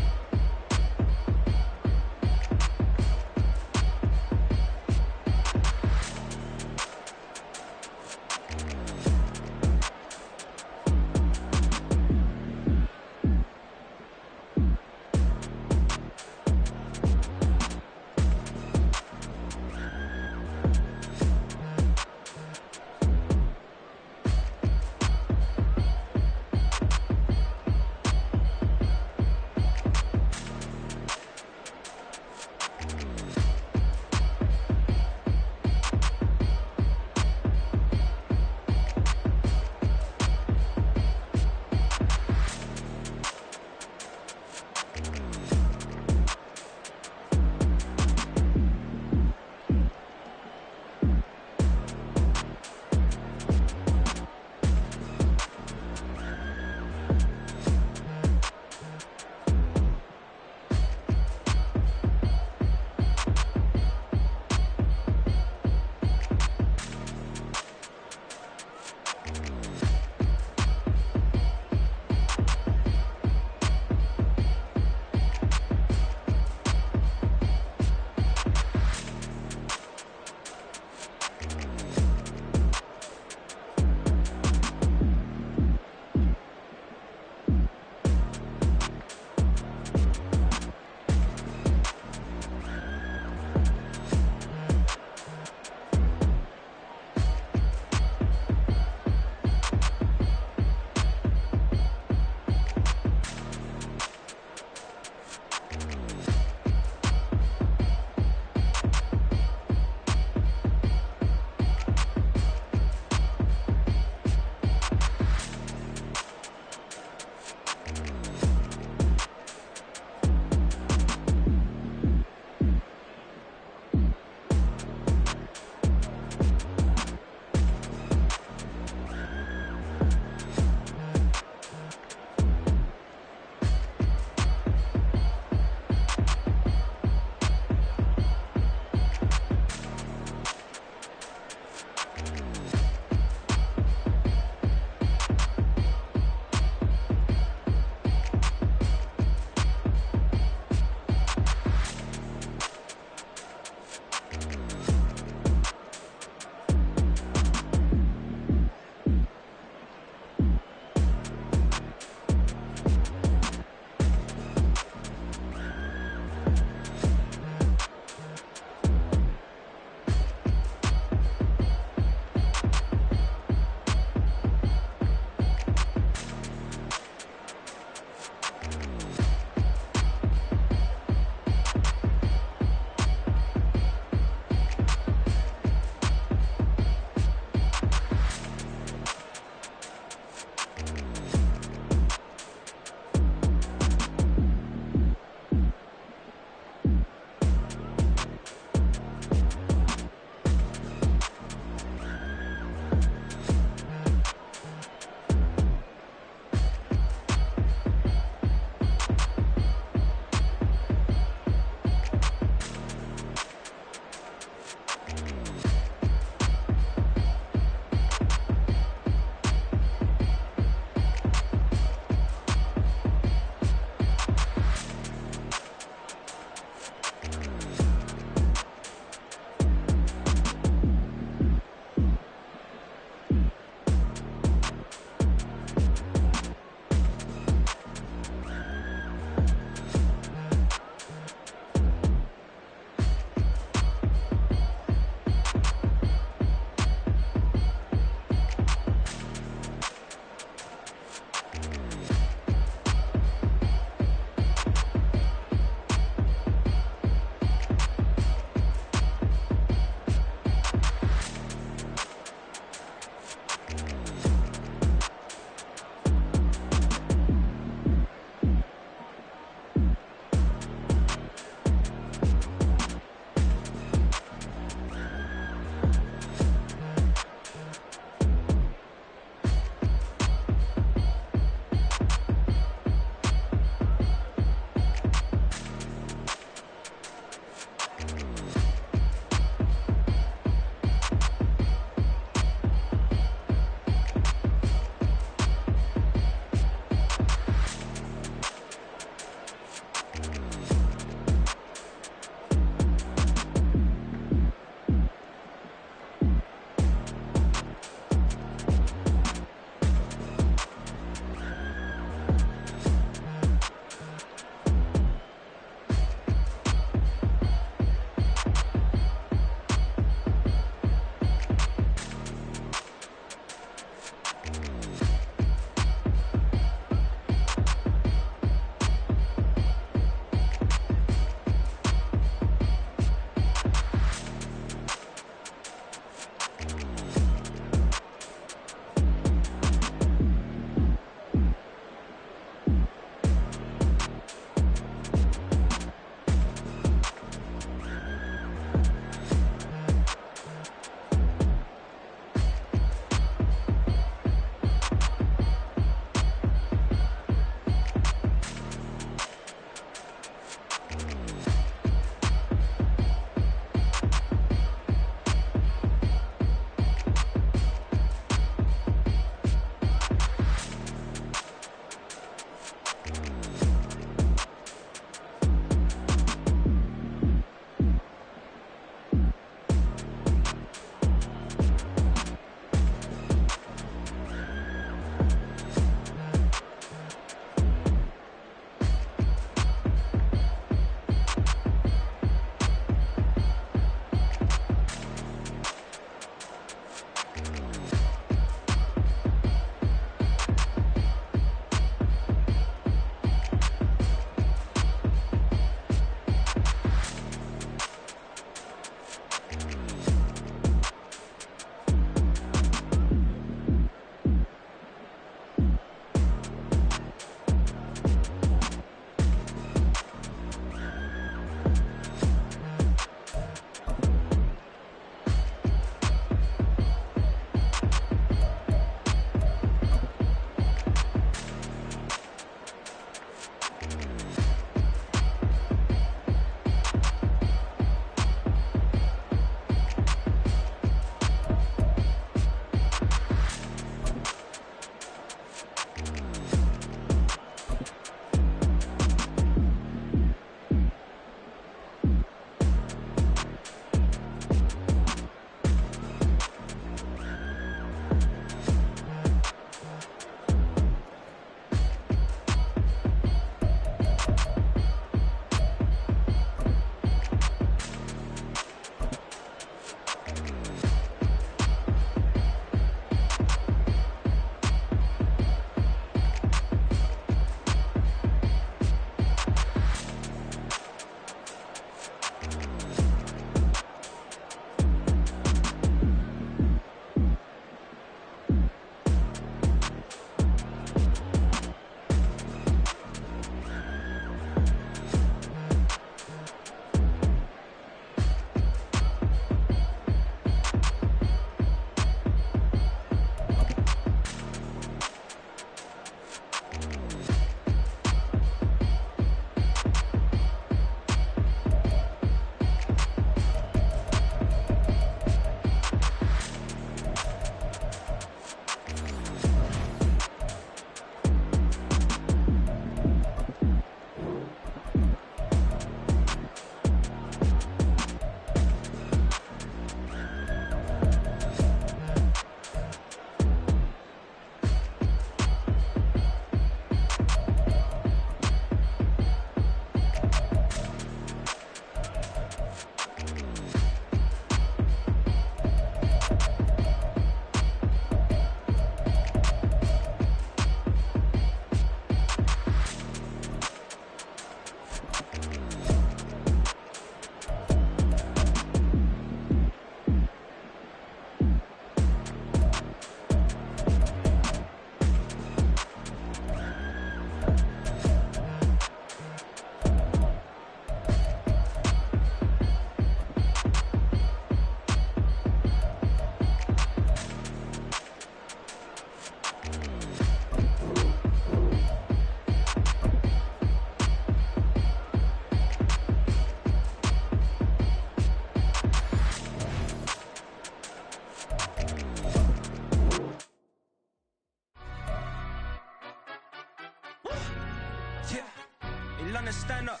to stand up.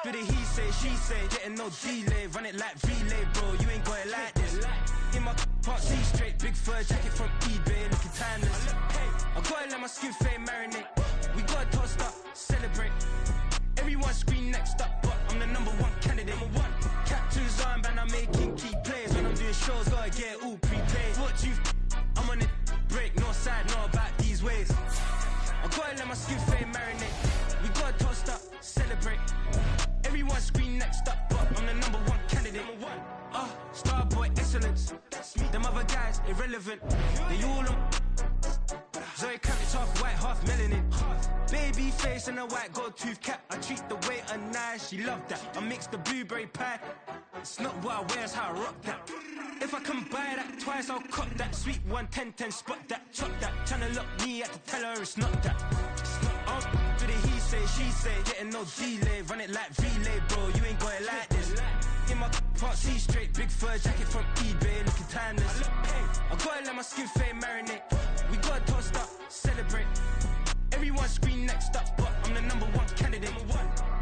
For the he say, she say, getting no delay, run it like relay, bro. You ain't got it like this. In my part C straight, big fur jacket from eBay, looking timeless. I gotta let my skin fade marinate. We gotta toast up, celebrate. Everyone scream next up, but I'm the #1 candidate. Captain's armband, I'm making key plays. When I'm doing shows, gotta get it all prepaid. What you I'm on it, break, no side, know about these ways. I gotta let my skin fade marinate. We gotta toast up, celebrate. Everyone scream next up, but I'm the #1 candidate. Starboy excellence. Them other guys irrelevant. They all on. Zoe Kravitz half white, half melanin. Baby face and a white gold tooth cap. I treat the waiter nice, she love that. I mix the blueberry pie. It's not what I wear, it's how I rock that. If I can buy that twice, I'll cop that. Sweet 110, spot that, chop that. Tryna lock me at to tell her it's not that. For the he say, she say, getting no delay, run it like relay, bro. You ain't got it like this. In my part C straight, big fur jacket from eBay, looking timeless. I gotta let my skin fade marinate. We gotta toast up, celebrate. Everyone scream next up, but I'm the #1 candidate.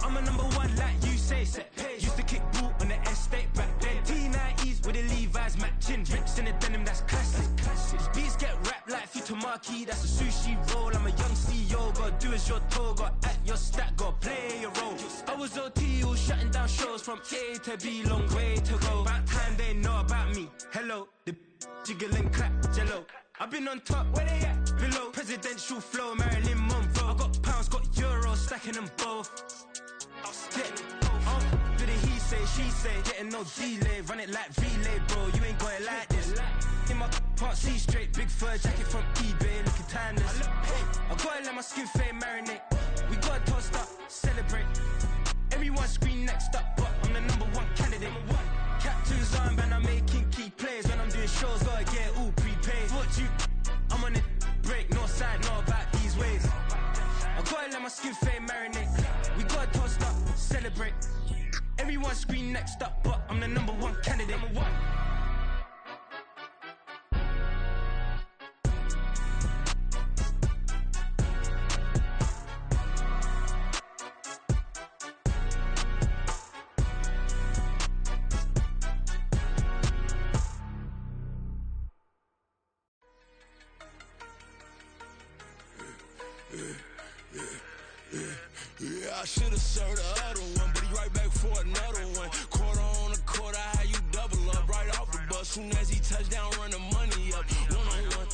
I'm a #1 like you say, set page. Used to kick ball on the estate back then. T90s with the Levi's matching. Rips in the denim, that's classic. Beats get wrapped like Futamaki, that's a sushi roll. I'm a young CEO, gotta do as you're told. Gotta act your stat, gotta play your role. I was OT, all shutting down shows from A to B, long way to go. About time they know about me. Hello, the jiggle and clap, jello. I've been on top, where they at? Below, presidential flow, Marilyn Monroe. I got pounds, got euros, stacking them both. For the he say, she say, getting no delay, run it like relay, bro. You ain't got it like this. In my part C straight, big fur jacket from eBay, looking timeless. I gotta let my skin fade marinate. We gotta toast up, celebrate. Everyone scream next up, but I'm the #1 candidate. Captain's armband, I'm making key plays. When I'm doing shows, gotta get it all prepaid. What you I'm on it, break, no side, know about these ways. I gotta let my skin fade marinate. We gotta toast up, celebrate. Everyone scream next up, but I'm the #1 candidate. Yeah, I should've served the other one, but he right back for another one. Quarter on a quarter, how you double up right off the bus. Soon as he touch down, run the money up. One-on-one.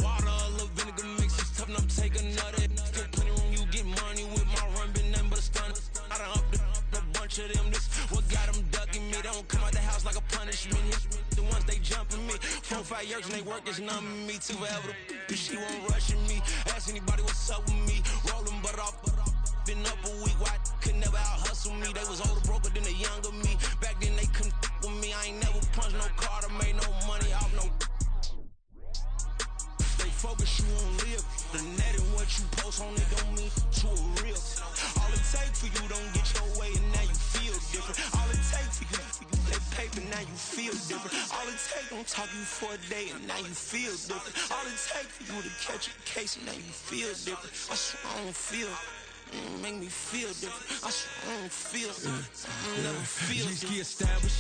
Water, a little vinegar mix, it's tough enough to take another. Still plenty room, you get money with my run, been nothing but a stun. I done up a bunch of them. This what got them ducking me. They don't come out the house like a punishment. The ones they jumping me. 4 or 5 years and they work is numbing me. Too forever, she won't rushing me. Ask anybody what's up with me. Rolling butt off. Been up a week, why could never out hustle me? They was older, broker than the younger me. Back then they couldn't with me. I ain't never punched no card or made no money off no. They focus, you on live. The net and what you post on it don't mean to a real. All it takes for you don't get your way and now you feel different. All it takes for you that paper, now you feel different. All it takes don't talk you for a day and now you feel different. All it takes for you to catch a case and now you feel different. I swear I don't feel. Make me feel different. I swear I don't feel. Never feel different. G-ski established.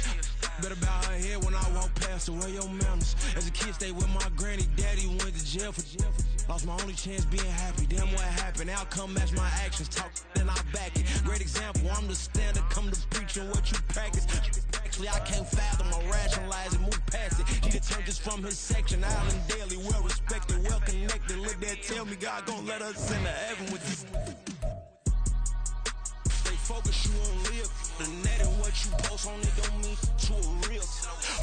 Better bow her head when I walk past the way your manners. As a kid, stayed with my granny. Daddy went to jail for jail. Lost my only chance being happy. Damn what happened. Outcome match my actions. Talk then I back it. Great example. I'm the standard. Come to preaching what you practice. Actually, I can't fathom or rationalize and move past it. He turned this from his section. Island daily, well respected, well connected. Look there, tell me God gon' let us into heaven with you. Focus, you on live. The net and what you post on it don't mean to a real.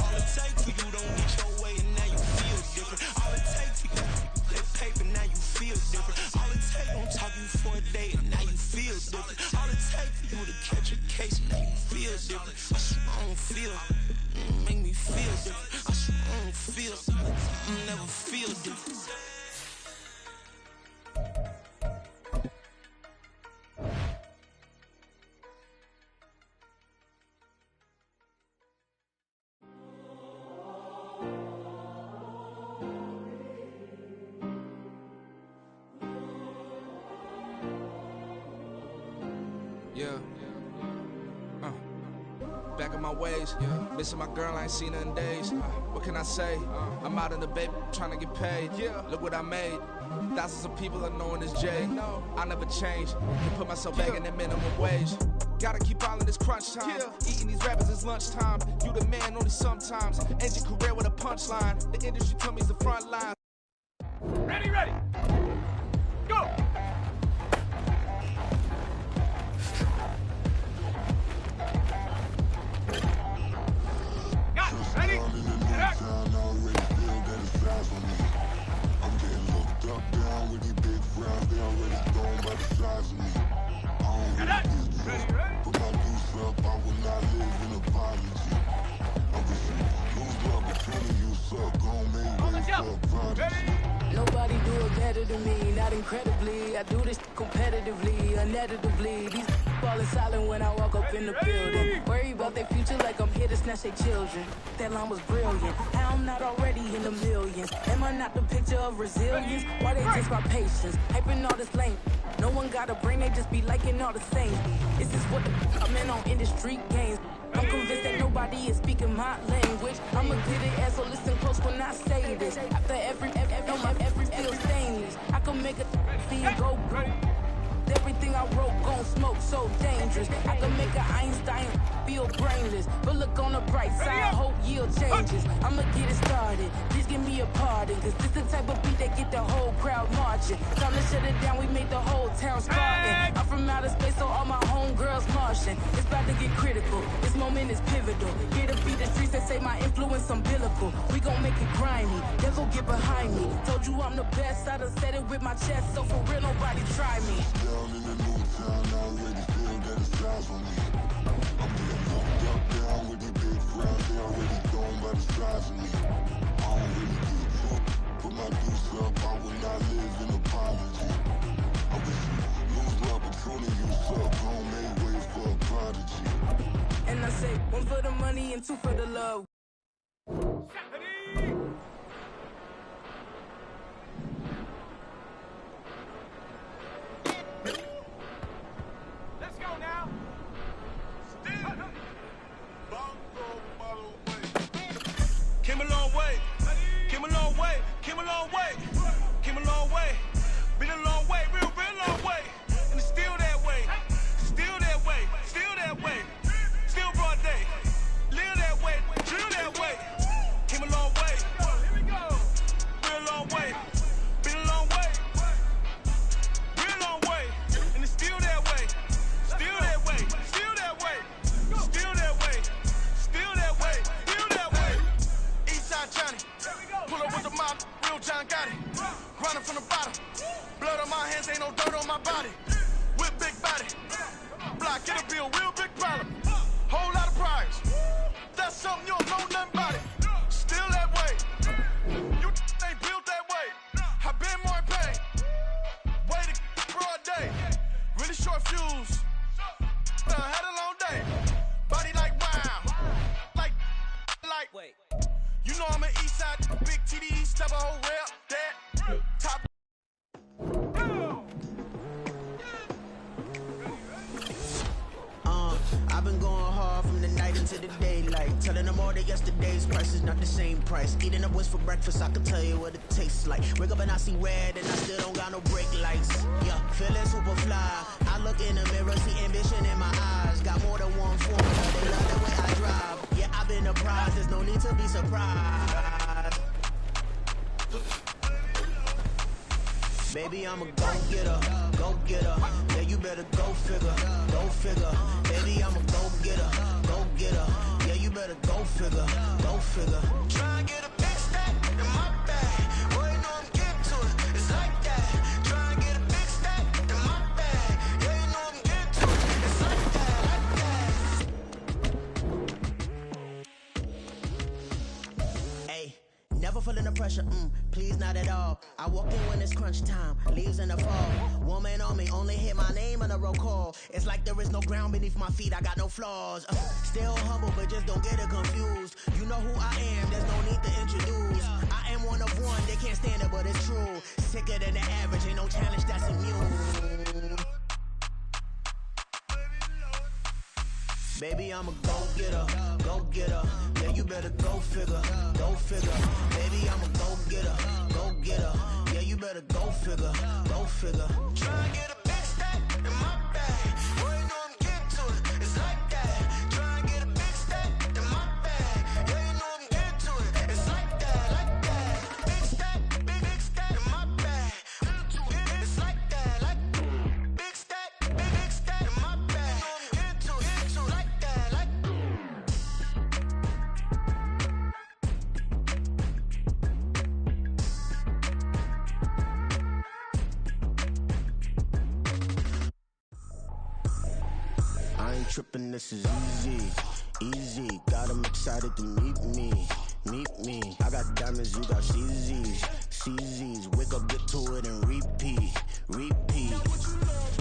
All it takes for you don't get your way and now you feel different. All it takes for you that paper, now you feel different. All it takes don't talk you for a day and now you feel different. All it takes for you to catch a case and now you feel different. I swear I don't feel. Make me feel different. I swear I don't feel. Never feel different. my ways. Missing my girl, I ain't seen her in days. What can I say? I'm out in the baby, trying to get paid. Look what I made. Thousands of people are knowing this Jay. I never change. Put myself back in that minimum wage. Gotta keep all in this crunch time. Eating these rappers is lunchtime. You the man only sometimes. End your career with a punchline. The industry told me it's the front line. Ready, ready. Go. Got it. Ready. Get I'm getting looked up, down with these big frowns. They already thrown by the size of me. I don't really get drunk, but my juice up, I will not live in apology. I'm just lose love between you, suck, gon' make ways for a prodigy. Nobody do it better than me, not incredibly. I do this competitively, uneditably. These falling silent when I walk up in the building. Worry about their future like I'm here to snatch their children. That line was brilliant. How I'm not already in the millions. Am I not the picture of resilience? Why they just my patience? Hyping all this lame. No one got a brain, they just be liking all the same. This is what I'm in on industry games. I'm convinced that nobody is speaking my language. I'ma get it as so listen close when I say this. After every feel stainless. I can make a see it go broke. Everything I wrote gon' smoke, so dangerous. I can make an Einstein feel brainless. But look on the bright side, hope yield changes. I'ma get it started, please give me a pardon. Cause this the type of beat that get the whole crowd marching. Time to shut it down, we made the whole town Spartan. I'm from outer space, so all my homegirls Martian. It's about to get critical, this moment is pivotal. Here to beat the streets that say my influence umbilical. We gon' make it grimy, never get behind me. Told you I'm the best, I done said it with my chest. So for real, nobody try me. Down in the new town, I already feel that it's eyes on me. I'm getting locked up, down with these big frowns. They already thrown by the size of me. I don't really get drunk, put my juice up, I will not live in apology. I wish you lose love between you, suck, gon' make ways for a prodigy. And I say, one for the money and two for the love. Let's go now. Came a long way, came a long way, came a long way, came a long way, been a long way, real long way, and it's still that way, still that way, still that way, still broad day, live that way, drill that way, came a long way, here we go, real long way, been a long way, real long way, and it's still that way, still that way, still that way, still that way, still that way, still that way. Eastside Johnny, pull up with the mob, real John got it. Grinding from the bottom, blood on my hands, ain't no dirt on my body. With big body, block, it'll be a real big problem. Whole lot of priors, that's something you don't know nothing about it. Still that way, you ain't built that way. I been more in pain, way to broad day. Really short fuse, had a long day. Body like wow, like. Wait. You know I'm an east side, big TDE, step a whole rep, that, top. I've been going hard from the night into the daylight. Telling them all that yesterday's price is not the same price. Eating up what's for breakfast, I can tell you what it tastes like. Wake up and I see red and I still don't got no brake lights. Yeah, feeling super fly. I look in the mirror, see ambition in my eyes. Got more than one formula, they love the way I drive. Yeah, I've been apprised, there's no need to be surprised. Baby, I'm a go-getter, go-getter. Yeah, you better go figure, go figure. Baby, I'm a go-getter, go-getter. Yeah, you better go figure, go figure. Try and get a big stack in my bag. Boy, you know I'm getting to it, it's like that. Try and get a big stack in my bag. Yeah, you know I'm getting to it, it's like that, Hey, never feeling the pressure, please not at all. I walk in when it's crunch time, leaves in the fall. Woman on me, only hit my name on a roll call. It's like there is no ground beneath my feet, I got no flaws. Still humble, but just don't get it confused. You know who I am, there's no need to introduce. I am one of one, they can't stand it, but it's true. Sicker than the average, ain't no challenge that's immune. Baby, I'm a go-getter, go-getter. Yeah, you better go figure, go figure. Baby, I'm a go-getter, go-getter. Yeah, you better go figure, go figure. Try and get a big stack in my bag. Boy, you know I'm getting to it. It's like that. Try and get a big stack in my bag. Yeah, you know I'm getting to it. It's like that, like that. Big stack, big stack in my bag. It's like that, like big stack in my bag. You know I'm getting to it. Like that, like. I ain't tripping, this is easy, easy. Got 'em excited to meet me, meet me. I got diamonds, you got CZs, CZs. Wake up, get to it and repeat, repeat.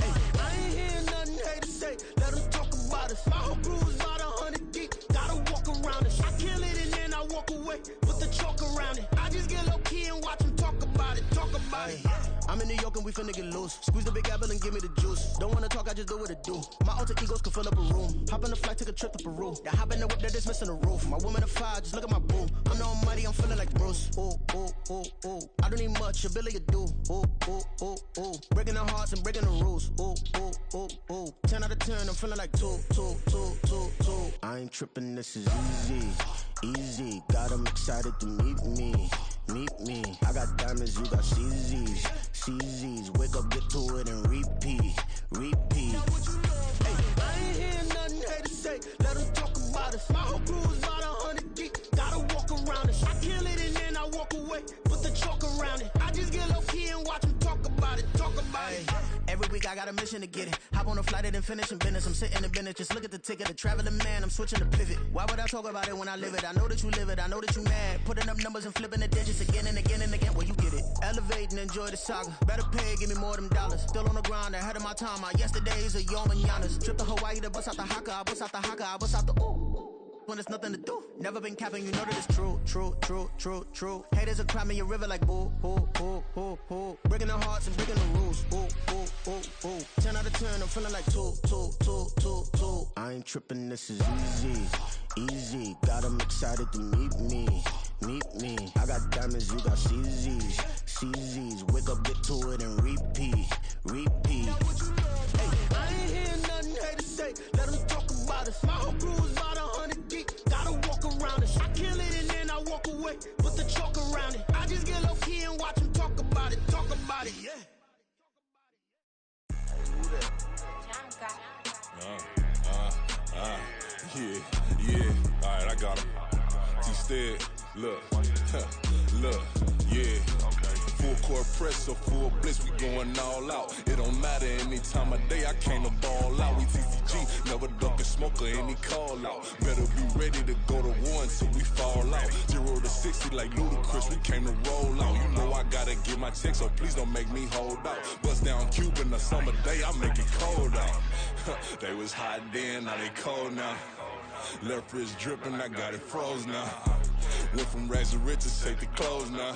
Hey, I ain't hearing nothing haters say. Let them talk about us. My whole crew is about 100 deep. Gotta walk around it. I kill it and then I walk away. Put the chalk around it. I just get low key and watch them talk about it, talk about it. I'm in New York and we finna get loose. Squeeze the big apple and give me the juice. Don't wanna talk, I just do what it do. My alter egos can fill up a room. Hop on the flight, take a trip to Peru. That hop in the whip that is missing the roof. My woman a fire, just look at my boo. I'm the almighty, I'm feeling like Bruce. Ooh, ooh, ooh, ooh. I don't need much, ability to do. Ooh, ooh, ooh, ooh. Breaking the hearts and breaking the rules. Ooh, ooh, ooh, ooh. 10 out of 10, I'm feeling like 2, 2, 2, 2, 2. I ain't tripping, this is easy, easy. Got 'em excited to meet me, meet me. I got diamonds, you got CZs, CZs. Wake up, get to it and repeat, repeat. Hey, I ain't hearing nothing haters say. Let them talk about us. My whole crew is about 100 deep. Gotta walk around it. I kill it and then I walk away. Put the chalk around it. I just get low key and watch them talk about it, talk about it. Every week I got a mission to get it. Hop on a flight and then finish in business. I'm sitting in business. Just look at the ticket. A traveling man, I'm switching to pivot. Why would I talk about it when I live it? I know that you live it. I know that you mad. Putting up numbers and flipping the digits again and again and again. Well, you get it. Elevate and enjoy the saga. Better pay, give me more than dollars. Still on the grind, ahead of my time. My yesterdays are yo mananas. Trip to Hawaii to bust out the haka. I bust out the haka. I bust out the ooh. When there's nothing to do. Never been capping, you know that it's true, true, true, true, true. Haters are crying me a river like boo, boo, boo, boo, boo. Breaking the hearts and breaking the rules. Ooh, ooh, ooh, ooh. 10 out of 10, I'm feeling like 2, 2, 2, 2, 2. I ain't tripping, this is easy, easy. Got 'em excited to meet me, meet me. I got diamonds, you got CZs, CZs. Wake up, get to it and repeat, repeat. Hey, I ain't hearing nothing haters say. Let them talk about us. My whole crew is about 100 deep. Gotta walk around it. I kill it and then I walk away. Put the chalk around it. I just get low key and watch them talk about it, talk about it. Yeah. Yeah. All right, I got him. Instead, look, look, yeah. Full court press, so full blitz, we going all out. It don't matter any time of day, I came to ball out. We TCG, never duck a smoker, any call out. Better be ready to go to war until we fall out. 0 to 60 like Ludacris, we came to roll out. You know I gotta get my check, so please don't make me hold out. Bust down Cuban a summer day, I make it cold out. They was hot then, now they cold now. Left wrist dripping, I got it froze now. Went from rags to riches, take the clothes now.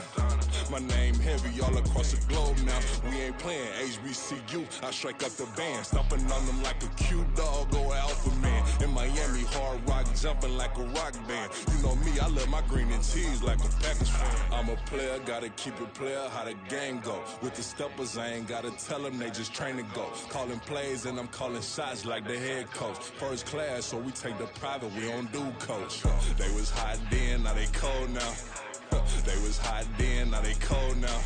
My name heavy all across the globe now. We ain't playing HBCU, I strike up the band. Stomping on them like a cute dog or alpha man. In Miami, hard rock jumping like a rock band. You know me, I love my green and cheese like a Packers fan. I'm a player, gotta keep it player, how the game go. With the steppers, I ain't gotta tell them, they just train to go. Calling plays and I'm calling shots like the head coach. First class, so we take the private, we don't do coach. They was hot then, now they cold now. They was hot then, now they cold now.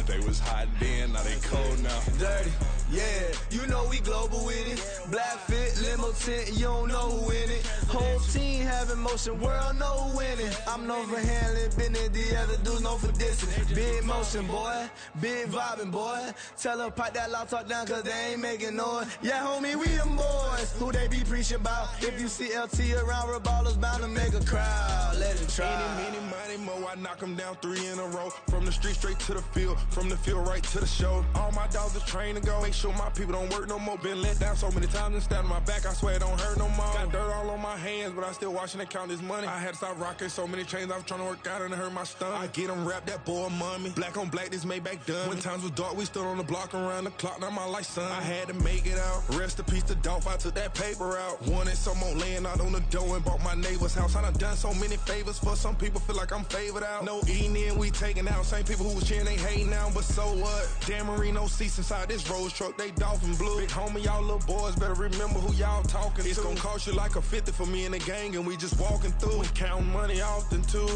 They was hot then, now they cold now. Dirty, yeah, you know we global with it. Black fit, limo tint, you don't know who in it. Whole team having motion, world know who winning. I'm known for handling business, the other dudes known for dissing. Big motion, boy, big vibing, boy. Tell them pipe that loud talk down, cause they ain't making noise. Yeah, homie, we them boys, who they be preaching about. If you see LT around, Reballo's bound to make a crowd. Let it try. Any, money, mo, I knock them down 3 in a row. From the street straight to the field, from the field right to the show. All my dogs are trained to go. Make sure my people don't work no more. Been let down so many times and stand on my back, I swear it don't hurt no more. Got dirt all on my hands. ends, but I still watching and count this money. I had to stop rocking so many chains, I was trying to work out and it hurt my stomach. I get them rap, that boy mommy. Black on black, this Maybach done. When times was dark, we stood on the block around the clock, now my life son. I had to make it out. Rest in peace to Dolph, I took that paper out. Wanted some more laying out on the dough and bought my neighbor's house. I done done so many favors for some people, feel like I'm favored out. No eating in, we taking out. Same people who was cheering, they hating now, but so what? Dan Marino seats inside this Rolls truck, they Dolphin blue. Big homie, y'all little boys better remember who y'all talking to. It's gonna cost you like a 50 for me and the gang, and we just walking through. We counting money often too.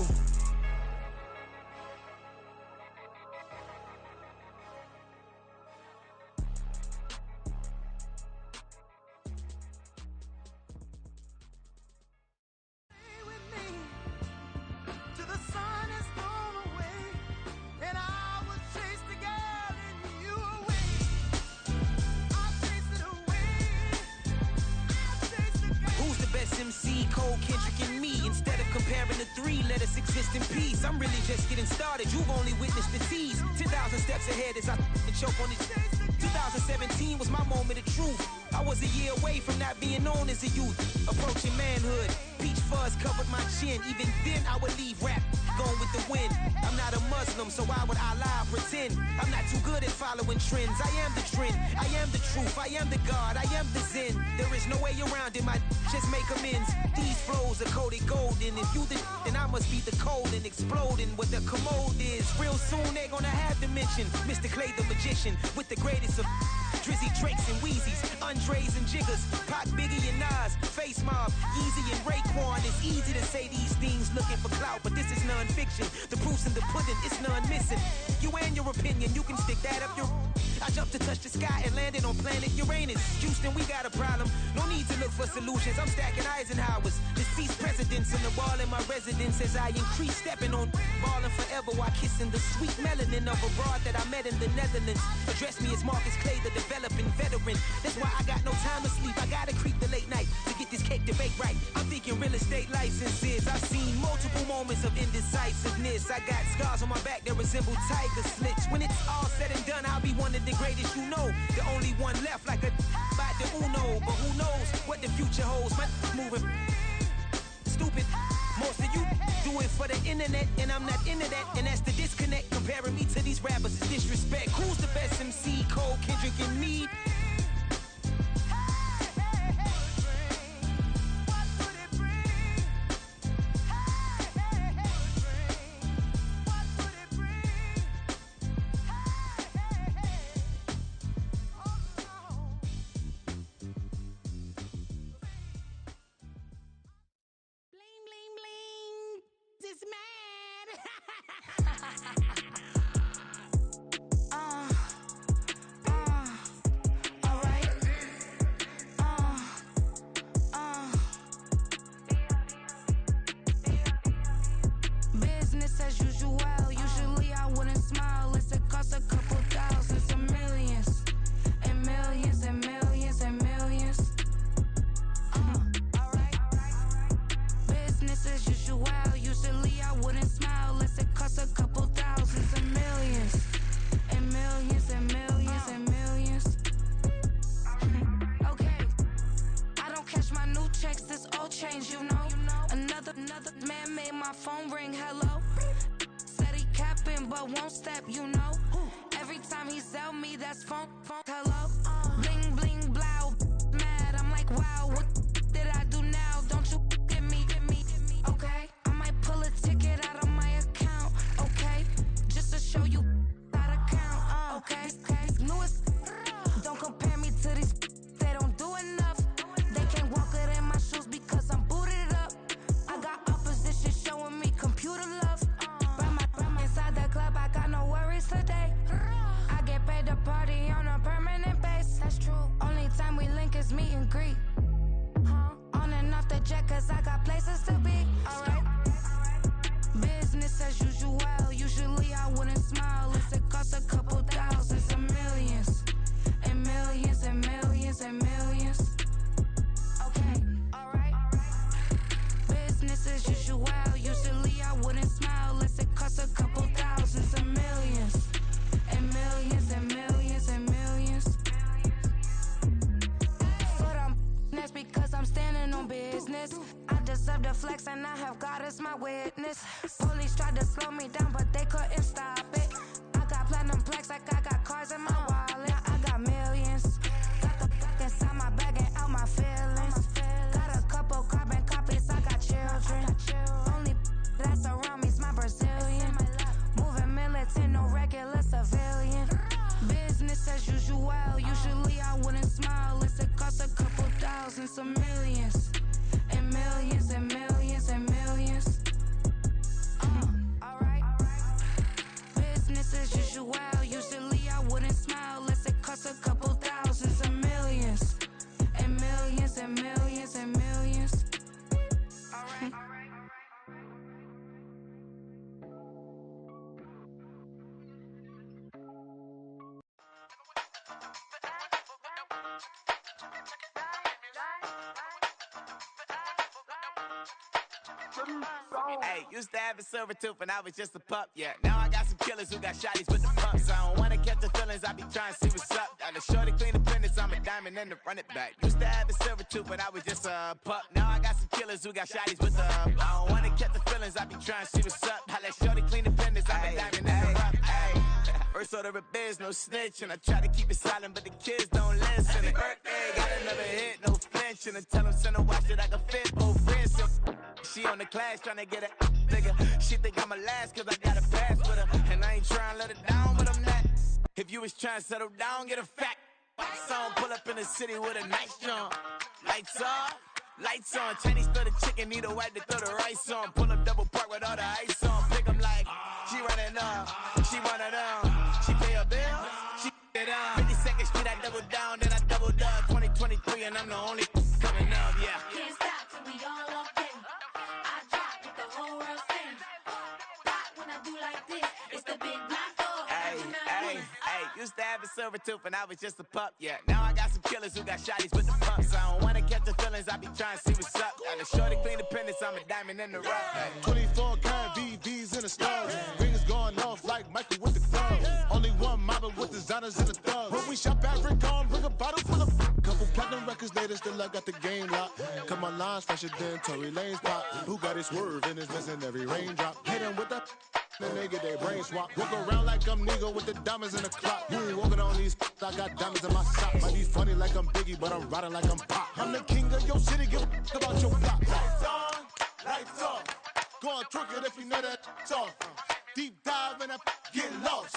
Exist in peace. I'm really just getting started. You've only witnessed the tease. 10,000 steps ahead as I choke on it. 2017 was my moment of truth. I was a year away from not being known as a youth. Approaching manhood. Peach fuzz covered my chin. Even then I would leave rap going with the wind. I'm not a Muslim, so why would I lie or pretend? I'm not too good at following trends. I am the trend. I am the truth. I am the God. I am the Zen. There is no way around it. My just make amends. These flows are coated golden. If you the then I must be the cold and exploding what the commode is. Real soon they're gonna have to mention Mr. Clay the magician with the greatest of Drizzy, Drakes, and Wheezies, Andres and Jiggers, Pac, Biggie, and Nas, Face Mob, Yeezy, and Raekwon. It's easy to say these things looking for clout, but this is non-fiction. The proof's in the pudding, it's none missing. You and your opinion, you can stick that up your... I jumped to touch the sky and landed on planet Uranus. Houston, we got a problem. No need to look for solutions. I'm stacking Eisenhowers. Deceased presidents in the wall in my residence as I increase stepping on ballin' forever while kissing the sweet melanin of a broad that I met in the Netherlands. Address me as Marcus Clay, the developing veteran. That's why I got no time to sleep. I gotta creep the late night to get this cake to bake right. I'm thinking real estate licenses. I've seen multiple moments of indecisiveness. I got scars on my back that resemble tiger slits. When it's all said and done, I'll be one of the greatest you know. The only one left like a by the Uno. But who knows what the future holds. My moving stupid. Most of you do it for the internet, and I'm not into that. And that's the disconnect. Comparing me to these rappers is disrespect. Who's the best MC? Cole, Kendrick, and me? Today, I get paid to party on a permanent basis. love to flex and I have God as my witness. Police tried to slow me down, but they couldn't stop it. I got platinum plaques like I got cars in my wallet. I got millions. Got the inside my bag and out my feelings. Got a couple carbon copies, I got children. Only that's around me's my Brazilian. Moving militant, no regular civilian. Business as usual, usually I wouldn't smile. Unless it cost a couple thousands or millions. And millions and millions and millions. Alright. Business as usual, usually I wouldn't smile. Unless it cost a couple thousands and millions. And millions and millions and millions. Alright. Hey, used to have a silver tooth when I was just a pup, yeah. Now I got some killers who got shotties with the pumps. I don't wanna catch the feelings, I be trying to see what's up. Got a shorty clean the pendants, I'm a diamond and to run it back. Used to have a silver tooth when I was just a pup. Now I got some killers who got shotties with the I don't wanna catch the feelings, I be trying to see what's up. I let shorty clean the pendants, I'm a diamond and to run it back. First order of biz, no snitch, and I try to keep it silent, but the kids don't listen. And birthday, got another hit, no flinch, and I tell them send a watch that I can fit both wrists. She on the class trying to get a nigga. She think I'm a last cause I got a pass with her. And I ain't trying to let her down, but I'm not. If you was trying to settle down, get a fat song. Pull up in the city with a nice jump. Lights off, lights on. Chinese throw the chicken, need a wipe to throw the rice on. Pull up double park with all the ice on. Pick 'em like, she running up, she running down. She pay her bill, she it up. 52nd Street, I double down, then I doubled up. 2023 and I'm the only coming up, yeah. Can't stop till we all up in. I drop with the whole world spin. Rock when I do like this, it's the big black door. Hey, used to have a silver tooth when I was just a pup, yeah. Now I got some killers who got shotties with the pumps. I don't wanna catch the feelings, I be trying to see what's up. Got a shorty clean the pendants, I'm a diamond in the rough. 24 karat VVs in the stars. Rings going off like Michael with the club. Only one mobbing with designers in the thugs. When we shop at Rick on, bring a bottle full of couple platinum records later, still I got the game locked. Cut my lines fresher than Tory Lane's pop. Who got it swerve and is missing every raindrop. Hit him with that. Then they get their brain swap. Walk around like I'm nigga with the diamonds in the clock. You ain't walking on these, I got diamonds in my sock. Might be funny like I'm Biggie, but I'm riding like I'm Pop. I'm the king of your city, give a about your block. Lights on, lights off. Go on, trick it if you know that it's off. Deep dive and get lost.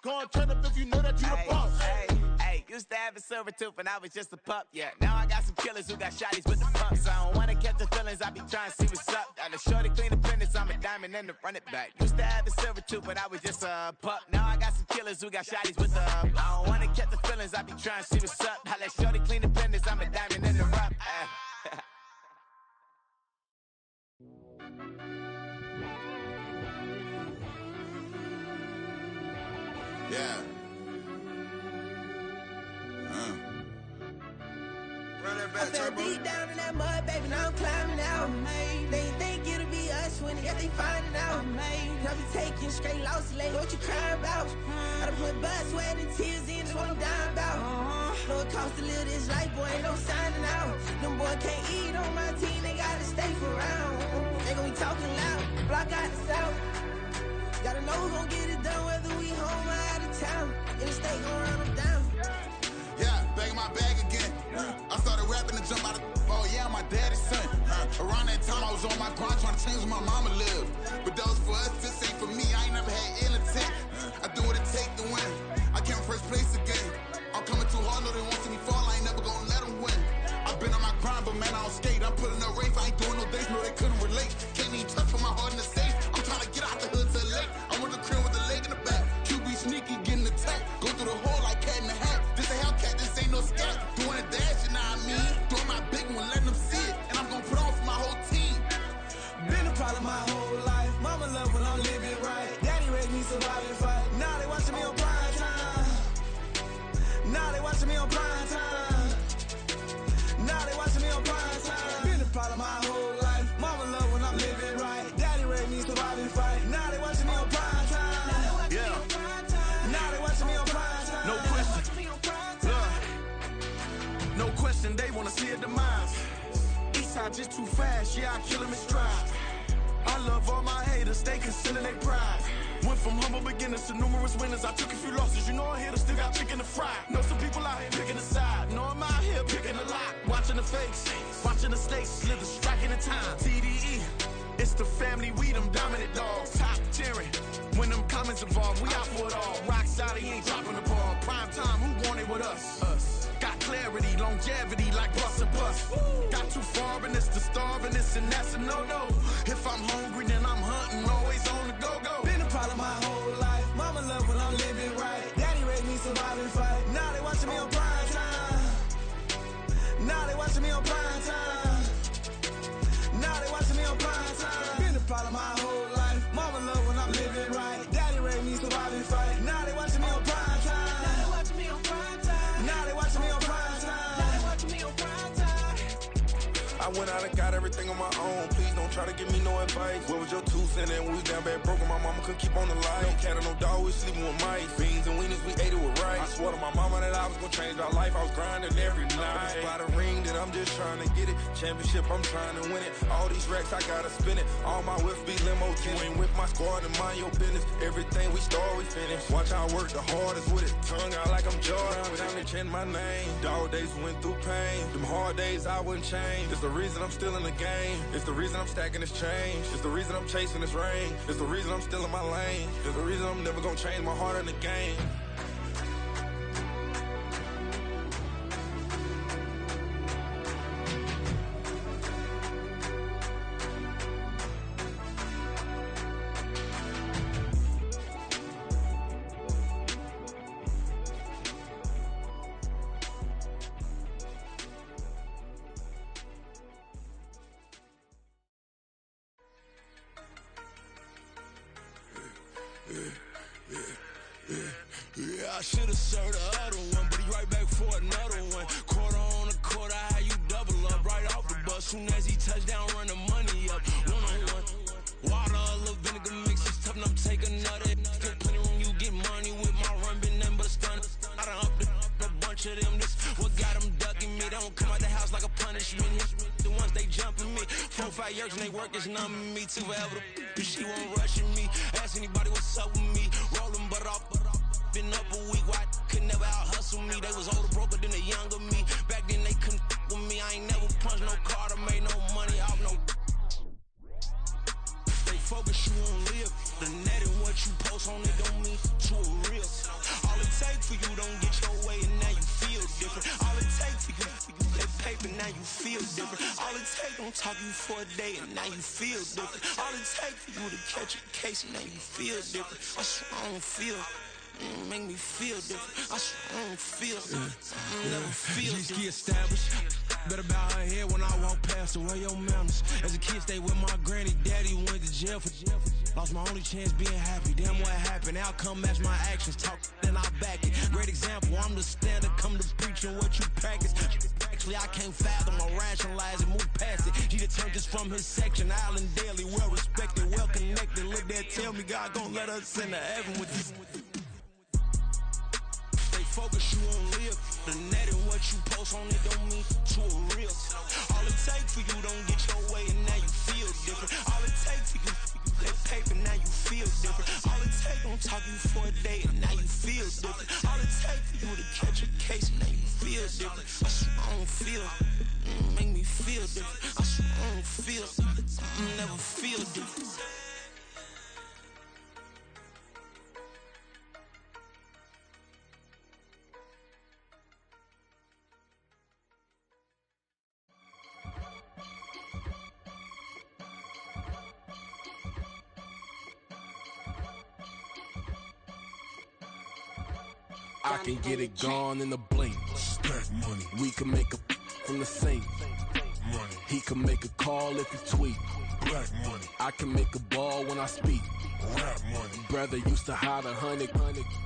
Go on, turn up if you know that you the boss. Hey, used to have a silver tooth when I was just a pup, yeah. Now I got some killers who got shotties with the pumps. I don't wanna catch the feelings, I be trying to see what's up. Got a shorty clean the pendants, I'm a diamond and to run it back. Used to have a silver tooth when I was just a pup. Now I got some killers who got shotties with the I don't wanna catch the feelings, I be trying to see what's up. I let shorty clean the pendants, I'm a diamond and to run. Yeah. Run that back, I fell Turbo. deep down in that mud, baby, now I'm climbing out. They think it'll be us when they finding out. I be taking straight losses lately, what you crying about? I done put blood, sweat, and tears in, that's what I'm dying about. Know it costs to live this life, boy, ain't no signing out. Them boy can't eat on my team, they gotta stay for round. They gon' be talking loud, block out the south. Gotta know who gon' get it done, whether we home or out of town. In the state gon' run them down. Yeah, back in my bag again. I started rapping to jump out of oh yeah, I'm my daddy's son. Around that time I was on my grind trying to change where my mama lived. But that was for us, this ain't for me. I ain't never had ill intent. I do what it take to win. I came first place again. I'm coming too hard, no they want to see me fall. I ain't never gonna let them win. I've been on my grind, but man I don't skate. I'm putting up race, I ain't doing no days, no they couldn't relate. Can't even touch for my heart in the safe. I'm trying to get out the hood to the lake. I'm with the crib with the leg in the back. QB sneaky, getting attacked. Go through the hole like cat in the hat. This a Hellcat, this ain't no scat. Doing a dash, you know what I mean? Doing my big one, letting them see it. And I'm gonna put on for my whole team. Been a problem my whole life. Mama love when I'm living right. Daddy raised me survive and fight. Now they watching me on prime time. Now they watching me on prime time. Now they watching me on prime time. Been a problem my whole life. Mama love when I'm living right. Daddy raised me survive and fight. Now they watching me on prime time. Yeah. Now they watching me on prime time. No question. No question, they wanna see a demise. Each Westside just too fast, yeah, I kill him in stride. I love all my haters, they concealing their pride. Went from humble beginners to numerous winners. I took a few losses, you know I hit, still got chicken to fry. Know some people out here picking a side, know I'm out here picking a lot. Watching the fakes, watching the snakes slither, striking the time. TDE, it's the family, we them dominant dogs. Top tiering, when them comments involved, we out for it all. Rock solid, he ain't dropping the ball. Prime time, who want it with us? Us. Got clarity, longevity, like bus and bus. Got too far and it's the starving, this and that's a no-no. If I'm hungry, then I'm hunting, always on the go-go. Been a problem my whole life. Mama love when I'm living right. Daddy raised me survive and fight. Now they watching me on prime time. Now they watching me on prime time. Now they watching me on prime time. Been a problem my whole life. Mama love when I'm living right. Daddy raised me survive and fight. Now they watching me on prime time. Now they watching me on prime time. Now they watching me on prime time. Now they watching me on prime time. I went out and got everything on my own. Please don't try to give me no advice. What was your 2 cents and we was down bad broke and my mama couldn't keep on the light. No cat or no dog, we sleeping with mice. Beans and weenies, we ate it with rice. I swore to my mama that I was gonna change our life. I was grinding every night. By the ring that I'm just trying to get it. Championship, I'm trying to win it. All these racks, I gotta spin it. All my whips be limo tinted. Ain't with my squad and mind your business. Everything we start, we finish. Watch how I work the hardest with it. Tongue out like I'm Jordan. Time to change my name. Dog days went through pain. Them hard days I wouldn't change. It's the reason I'm still in the game. It's the reason I'm stacking this change. It's the reason I'm chasing this rain. It's the reason I'm still in my lane. It's the reason I'm never gonna change my heart in the game. Yeah, I should've served the other one, but he right back for another one. Quarter on a quarter, how you double up right off the bus. Soon as he touch down, run the money up. 1-on-1. Water, a little vinegar mix, it's tough enough to take another. Still plenty room, you get money with my run, been nothing but a stun. I done up a bunch of them, this what got them ducking me. They don't come out the house like a punishment. The ones they jumping me. 4-5 years and they work is numbing me. Too forever the she won't rushing me. Ask anybody what's up with me. Rolling butt off. Been up a week, why could never out hustle me? They was older, broker than the younger me. Back then they couldn't with me. I ain't never punched no card or made no money off no. They focus you on live. The net and what you post on it don't mean to a real. All it take for you don't get your way and now you feel different. All it take for you that paper now you feel different. All it take don't talk you for a day and now you feel different. All it take for you to catch a case and now you feel different. I swear I don't feel. Make me feel different. I swear I don't feel. Never feel. G-ski established. Better bow her head when I walk past her. Where your manners? As a kid, stayed with my granny. Daddy went to jail for. Lost my only chance being happy. Damn, what happened? Outcome match my actions. Talk, then I back it. Great example. I'm the standard. Come to preaching what you practice. Actually, I can't fathom or rationalize it. Move past it. He determined just from his section. Island Daily, well respected, well connected. Look there, tell me God gon' let us into heaven with this. Focus you on live. The net and what you post on it don't mean to a real. All it take for you don't get your way and now you feel different. All it take for you that paper now you feel different. All it take don't talk you for a day and now you feel different. All it take for you to catch a case and now you feel different. I swear I don't feel. Make me feel different. I swear I don't feel. Never feel different. I can get it gone in a blink. Stack money. We can make a from the sink. Money. He can make a call if he tweet. Black money. I can make a ball when I speak. Rap money. Brother used to hide 100.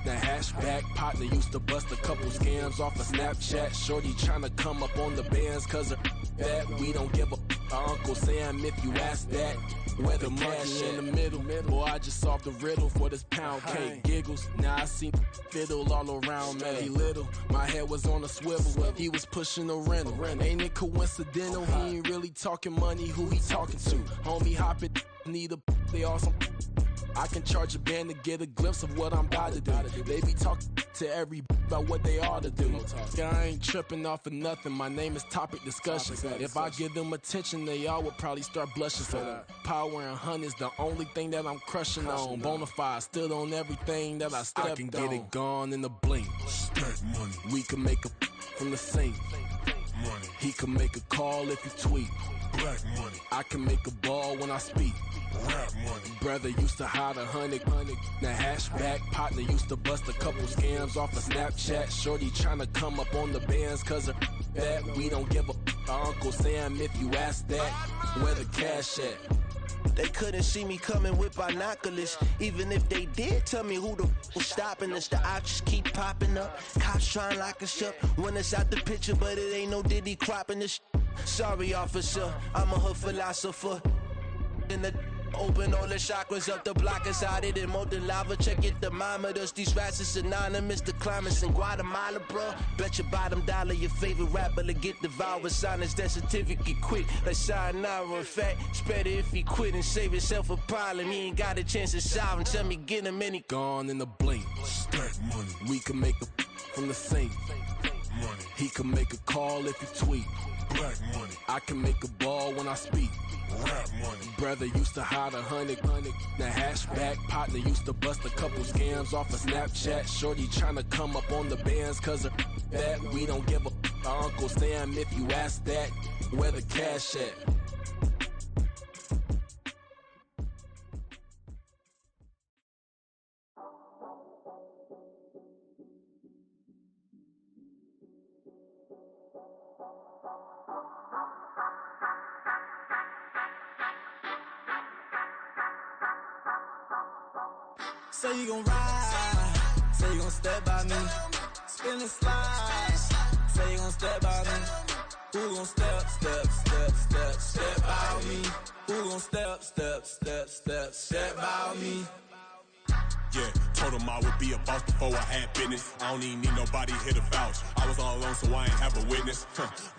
The hashback partner used to bust a couple scams off of Snapchat. Shorty tryna come up on the bands cause of that. We don't give a Uncle Sam, if you ask that. Where the monkey in the middle, boy, I just solved the riddle for this pound cake. Giggles, now I see fiddle all around me. He little, my head was on a swivel. He was pushing a rental. Ain't it coincidental? He ain't really talking money, who he talking to? Homie hopping, need a, they awesome. I can charge a band to get a glimpse of what I'm about to do. They be talking to every about what they ought to do. Yeah, I ain't tripping off of nothing. My name is Topic Discussion. If I give them attention, they all would probably start blushing. So power and hunt is the only thing that I'm crushing on. Bonafide, stood on everything that I stepped on. I can get it gone in a blink. Stack money. We can make a from the sink. Money. He can make a call if you tweet. Black money. I can make a ball when I speak. Rap money. Brother used to hide 100. The hashback partner used to bust a couple scams off of Snapchat. Shorty tryna come up on the bands cause of that. We don't give a Uncle Sam if you ask that. Where the cash at? They couldn't see me coming with binoculars. Even if they did, tell me who the was stopping us. The options keep popping up. Cops trying to lock us up. When it's out the picture, but it ain't no Diddy cropping this. Sorry, officer, I'm a hood philosopher. In the open all the chakras up the block inside it and molten lava. Check it, thermometers. These rats is synonymous. The climates in Guatemala, bro. Bet your bottom dollar your favorite rapper to get devoured. Sign his death certificate quick. Like sayonara. In fact, it's better if he quit and save himself a problem. He ain't got a chance to solve him. Tell me, get him any. Gone in the blink. Stack money. We can make a from the sink. Money. He can make a call if you tweet. Black money. I can make a ball when I speak. Rap money. Brother used to hide 100. The hashback partner used to bust a couple scams off of Snapchat. Shorty tryna come up on the bands cause of that. We don't give a Uncle Sam if you ask that. Where the cash at? Say you gon' ride, say you gon' step by me, spin and slide, say you gon' step by me, who gon' step by me, who gon' step by me. Yeah, told him I would be a boss before I had business. I don't even need nobody here to vouch. I was all alone, so I ain't have a witness.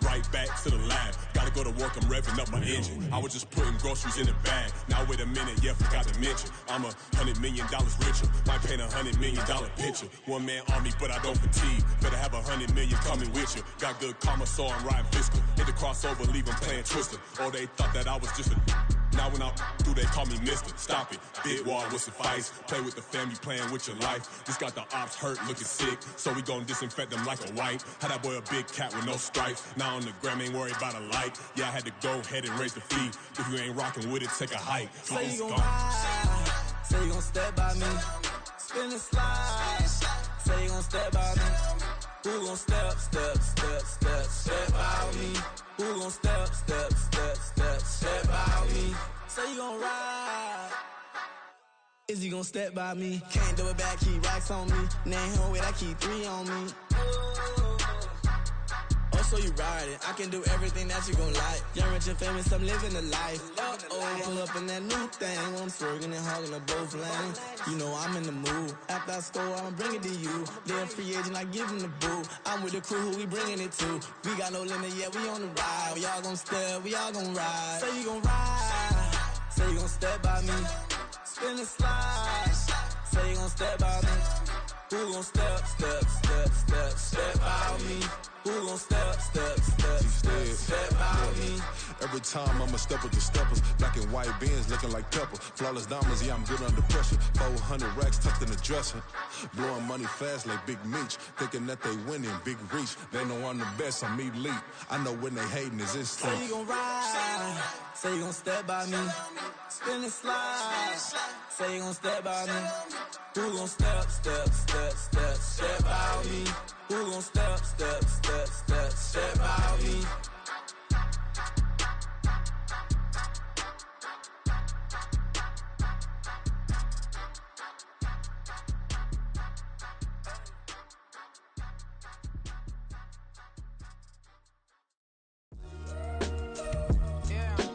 Right back to the lab. Gotta go to work, I'm revving up my engine. I was just putting groceries in the bag. Now wait a minute, yeah, forgot to mention. I'm $100 million richer. Might paint $100 million picture. One man army, but I don't fatigue. Better have 100 million coming with you. Got good karma, so I'm riding fiscal. Hit the crossover, leave them playing Twister. Or they thought that I was just a. Now when I do, they call me Mister. Stop it. Big wall will suffice. Play with the family, playing with your life. Just got the ops hurt, looking sick. So we gon' disinfect them like a wipe. Had that boy a big cat with no stripes. Now on the gram, ain't worried about a light. Yeah, I had to go ahead and raise the fee. If you ain't rocking with it, take a hike. Say you gon' ride, say you gon' step by me, spin and slide. Say you gon' step by me, who gon' step by me? Who gon' step by me? Say you gon' ride. Is he gon' step by me? Can't do it back, keep racks on me. Name him with, I keep 3 on me. Oh, so you ride it. I can do everything that you gon' like. Young, rich, and famous, I'm living the life. Pull up in that new thing. When I'm swerving and hogging up both lanes. You know I'm in the mood. After I score, I'ma bring it to you. They're a free agent, I give him the boo. I'm with the crew, who we bringing it to. We got no limit, yeah, we on the ride. We all gon' step, we all gon' ride. Say you gon' ride. Say you gon' step by me. Spin and slide. Say you gon' step by me. Who gon' step by me? Who gon' step by me? Every time I'ma step with the steppers. Black and white beans looking like pepper. Flawless diamonds, yeah, I'm good under pressure. 400 racks tucked in the dresser. Blowing money fast like Big Meech. Thinking that they winning, big reach. They know I'm the best, I'm elite. I know when they hating is instinct. Say you gon' ride, say you gon' step by me. Spin and slide, say you gon' step by me. Who gon' step by me? Who gon' step by me? Yeah.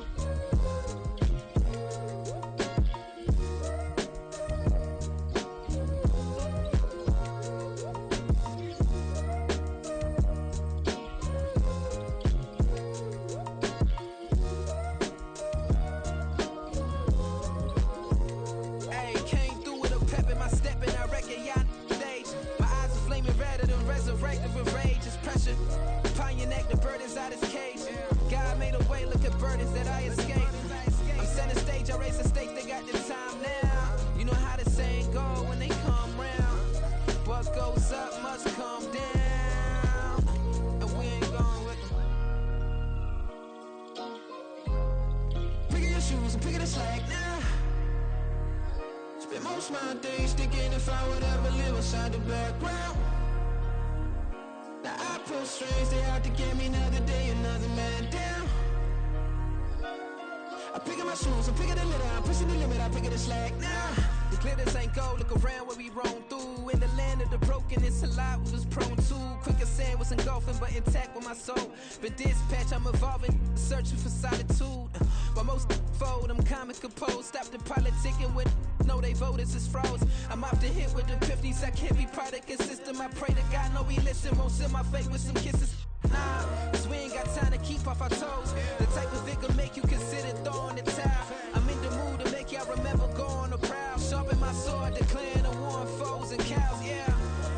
picking the slack now. Spend most of my days thinking if I would ever live inside the background. Now I pull strings, they out to get me another day, another man down. I'm picking my shoes, I'm picking the litter, I'm pushing the limit, I'm picking the slack now. The glitters ain't gold, look around where we roam through. In the land of the broken, it's a lot we was prone to. Quick as sand was engulfing, but intact with my soul. But dispatch, I'm evolving, searching for solitude. While most fold, I'm comic composed. Stop the politicking with no, they voters is froze. I'm off the hit with the 50s, I can't be product and system. I pray to God, no, we listen, won't seal my fate with some kisses. Nah, cause we ain't got time to keep off our toes. The type of vigor make you consider throwing the towel. I'm in the mood to make y'all remember going to proud. Sharpen my sword, declaring the war on foes and cows, yeah.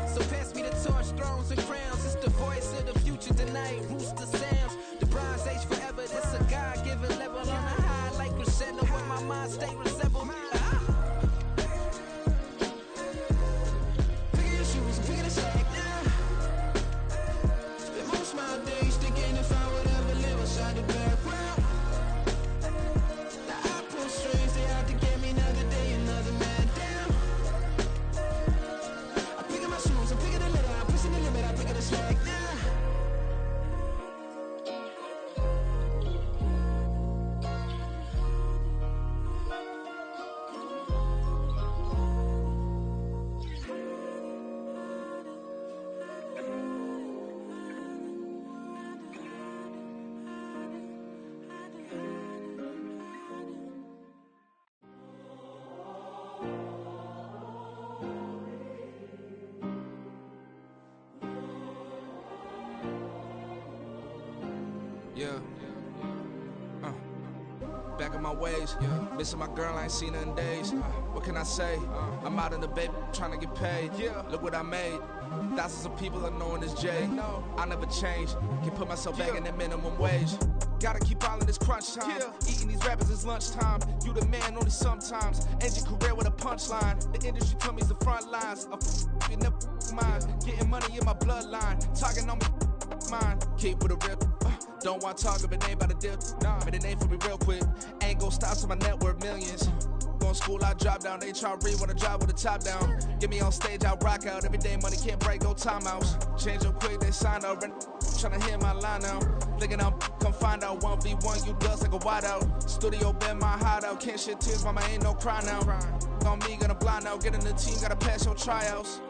So pass me the torch, thrones and crowns. It's the voice of the future tonight, rooster sounds. The Bronze Age forever, this a God-given level. On a high like crescendo, when my mind stay resemble. Pick your shoes, pick the slack now. Spend most of my days thinking if I would ever live inside the background. Now I pull strings, they out to get me another day, another man down. I'm picking my shoes, I'm picking the litter, I'm pushing the limit, I'm picking the slack now. Yeah. Back in my ways, missing my girl, I ain't seen her in days. What can I say? I'm out in the baby, trying to get paid. Look what I made. Thousands of people are knowing this Jay. I never change. Can put myself back in that minimum wage. Gotta keep all in this crunch time. Eating these rappers is lunchtime. You the man only sometimes. End your career with a punchline. The industry told me it's the front lines. You never mind. Getting money in my bloodline. Talking on me. Mine. Keep with a rip. Don't want to talk if it ain't about a dip. Made a name for me real quick. Ain't gon' stop till my net worth millions. Going to school, I drop down. They try to read when I drop with the top down. Get me on stage, I rock out. Every day money can't break, go timeouts. Change up quick, they sign up. Tryna hear my line now. Thinking I'm come find out 1v1, you dust like a wideout. Studio been my hideout. Can't shed tears, mama ain't no cry now. On me, gonna blind out. Get in the team, gotta pass your tryouts.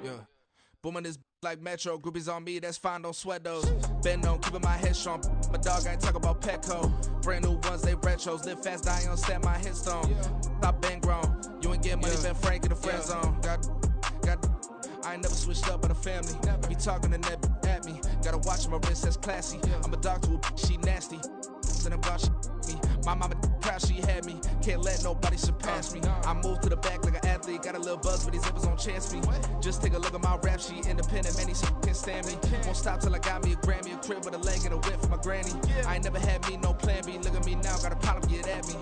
Yeah. Booming this like Metro, groupies on me, that's fine, don't sweat those. Bend on, keeping my head strong. My dog ain't talk about Petco. Brand new ones, they retros. Live fast, die on set my headstone. Stop been grown. You ain't getting money, been Frank in the friend zone. I ain't never switched up on the family. Be talking to that at me. Gotta watch my wrist, that's classy. I'm a dog to a she nasty. And I'm gone, she me. My mama proud she had me. Can't let nobody surpass me. I moved to the back like an athlete. Got a little buzz, but these zippers don't chance me. Just take a look at my rap sheet. Independent, man, these can't stand me. Won't stop till I got me a Grammy, a crib with a leg and a whip for my granny. I ain't never had me no plan B. Look at me now, got a problem, get at me.